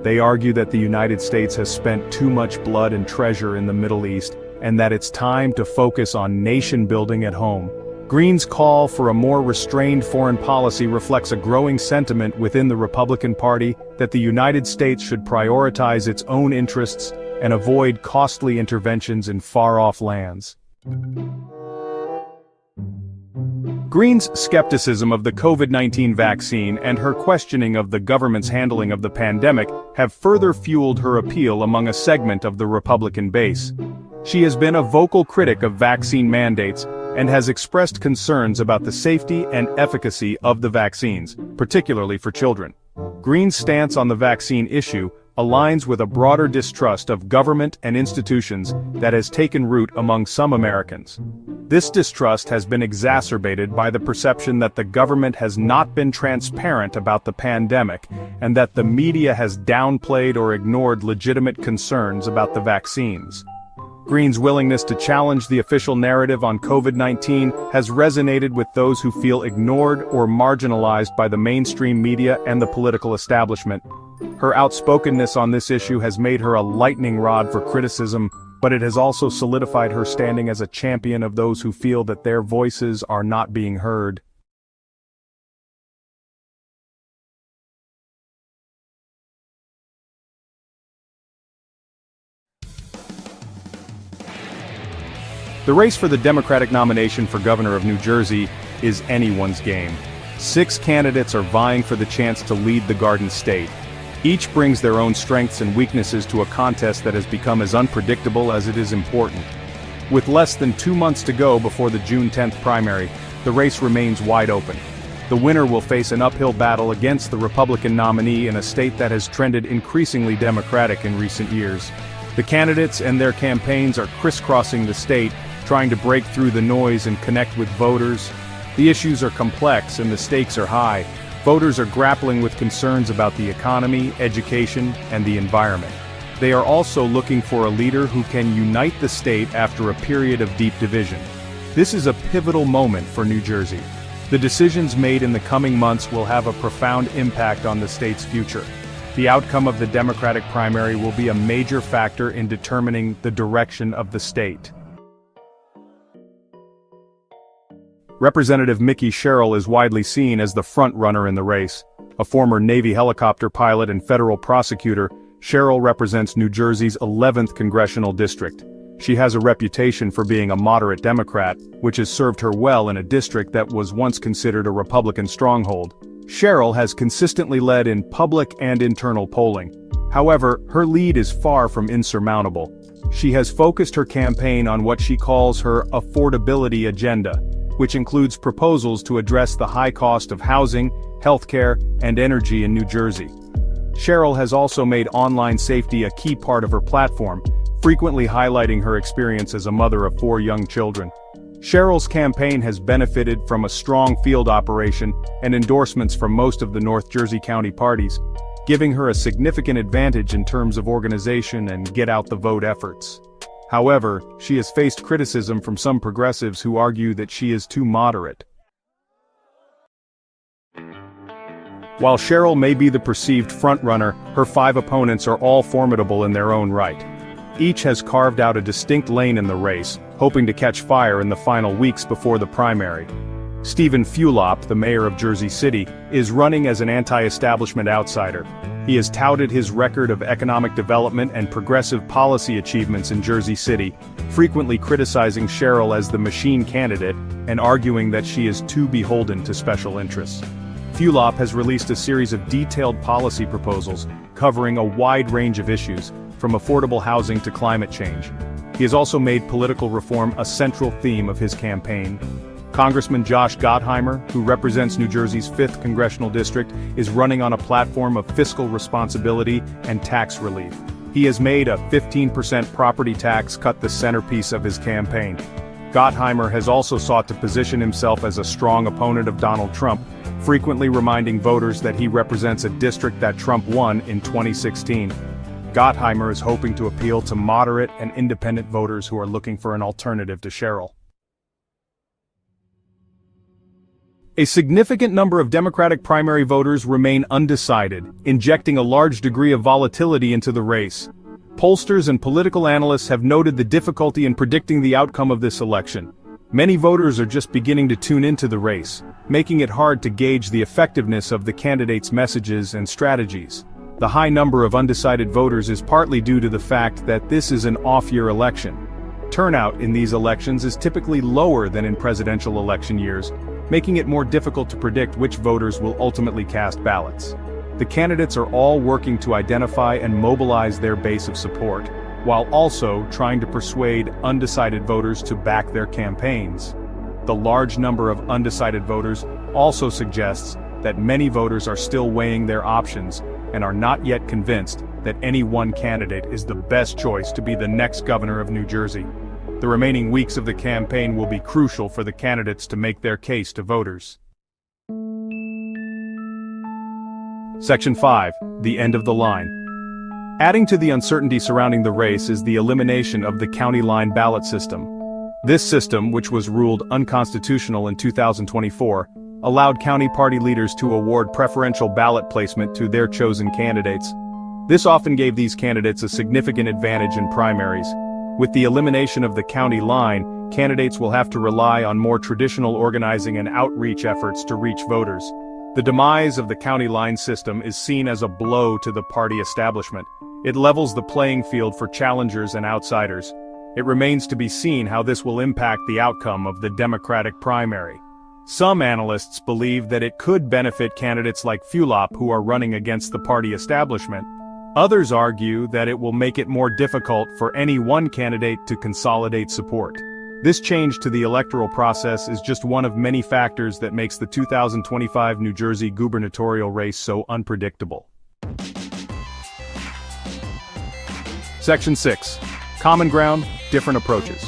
They argue that the United States has spent too much blood and treasure in the Middle East, and that it's time to focus on nation-building at home. Green's call for a more restrained foreign policy reflects a growing sentiment within the Republican Party that the United States should prioritize its own interests and avoid costly interventions in far-off lands. Green's skepticism of the COVID-19 vaccine and her questioning of the government's handling of the pandemic have further fueled her appeal among a segment of the Republican base. She has been a vocal critic of vaccine mandates and has expressed concerns about the safety and efficacy of the vaccines, particularly for children. Green's stance on the vaccine issue aligns with a broader distrust of government and institutions that has taken root among some Americans. This distrust has been exacerbated by the perception that the government has not been transparent about the pandemic and that the media has downplayed or ignored legitimate concerns about the vaccines. Green's willingness to challenge the official narrative on COVID-19 has resonated with those who feel ignored or marginalized by the mainstream media and the political establishment. Her outspokenness on this issue has made her a lightning rod for criticism, but it has also solidified her standing as a champion of those who feel that their voices are not being heard. The race for the Democratic nomination for governor of New Jersey is anyone's game. 6 candidates are vying for the chance to lead the Garden State. Each brings their own strengths and weaknesses to a contest that has become as unpredictable as it is important. With less than 2 months to go before the June 10th primary, the race remains wide open. The winner will face an uphill battle against the Republican nominee in a state that has trended increasingly Democratic in recent years. The candidates and their campaigns are crisscrossing the state, trying to break through the noise and connect with voters. The issues are complex and the stakes are high. Voters are grappling with concerns about the economy, education, and the environment. They are also looking for a leader who can unite the state after a period of deep division. This is a pivotal moment for New Jersey. The decisions made in the coming months will have a profound impact on the state's future. The outcome of the Democratic primary will be a major factor in determining the direction of the state. Representative Mikie Sherrill is widely seen as the front-runner in the race. A former Navy helicopter pilot and federal prosecutor, Sherrill represents New Jersey's 11th congressional district. She has a reputation for being a moderate Democrat, which has served her well in a district that was once considered a Republican stronghold. Sherrill has consistently led in public and internal polling. However, her lead is far from insurmountable. She has focused her campaign on what she calls her affordability agenda. which includes proposals to address the high cost of housing, healthcare, and energy in New Jersey. Cheryl has also made online safety a key part of her platform, frequently highlighting her experience as a mother of 4 young children. Cheryl's campaign has benefited from a strong field operation and endorsements from most of the North Jersey County parties, giving her a significant advantage in terms of organization and get-out-the-vote efforts. However, she has faced criticism from some progressives who argue that she is too moderate. While Cheryl may be the perceived frontrunner, her 5 opponents are all formidable in their own right. Each has carved out a distinct lane in the race, hoping to catch fire in the final weeks before the primary. Stephen Fulop, the mayor of Jersey City, is running as an anti-establishment outsider. He has touted his record of economic development and progressive policy achievements in Jersey City, frequently criticizing Cheryl as the machine candidate and arguing that she is too beholden to special interests. Fulop has released a series of detailed policy proposals covering a wide range of issues, from affordable housing to climate change. He has also made political reform a central theme of his campaign. Congressman Josh Gottheimer, who represents New Jersey's 5th congressional district, is running on a platform of fiscal responsibility and tax relief. He has made a 15% property tax cut the centerpiece of his campaign. Gottheimer has also sought to position himself as a strong opponent of Donald Trump, frequently reminding voters that he represents a district that Trump won in 2016. Gottheimer is hoping to appeal to moderate and independent voters who are looking for an alternative to Cheryl. A significant number of Democratic primary voters remain undecided, injecting a large degree of volatility into the race. Pollsters and political analysts have noted the difficulty in predicting the outcome of this election. Many voters are just beginning to tune into the race, making it hard to gauge the effectiveness of the candidates' messages and strategies. The high number of undecided voters is partly due to the fact that this is an off-year election. Turnout in these elections is typically lower than in presidential election years, making it more difficult to predict which voters will ultimately cast ballots. The candidates are all working to identify and mobilize their base of support, while also trying to persuade undecided voters to back their campaigns. The large number of undecided voters also suggests that many voters are still weighing their options and are not yet convinced that any one candidate is the best choice to be the next governor of New Jersey. The remaining weeks of the campaign will be crucial for the candidates to make their case to voters. Section 5. The end of the line. Adding to the uncertainty surrounding the race is the elimination of the county line ballot system. This system, which was ruled unconstitutional in 2024, allowed county party leaders to award preferential ballot placement to their chosen candidates. This often gave these candidates a significant advantage in primaries. With the elimination of the county line, candidates will have to rely on more traditional organizing and outreach efforts to reach voters. The demise of the county line system is seen as a blow to the party establishment. It levels the playing field for challengers and outsiders. It remains to be seen how this will impact the outcome of the Democratic primary. Some analysts believe that it could benefit candidates like Fulop who are running against the party establishment. Others argue that it will make it more difficult for any one candidate to consolidate support. This change to the electoral process is just one of many factors that makes the 2025 New Jersey gubernatorial race so unpredictable. Section 6. Common ground, different approaches.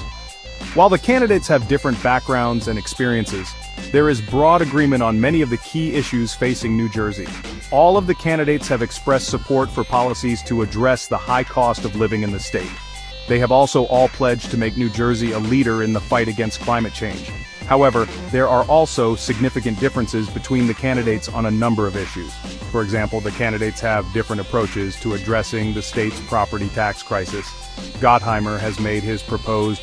While the candidates have different backgrounds and experiences, there is broad agreement on many of the key issues facing New Jersey. All of the candidates have expressed support for policies to address the high cost of living in the state. They have also all pledged to make New Jersey a leader in the fight against climate change. However, there are also significant differences between the candidates on a number of issues. For example, the candidates have different approaches to addressing the state's property tax crisis. Gottheimer has made his proposed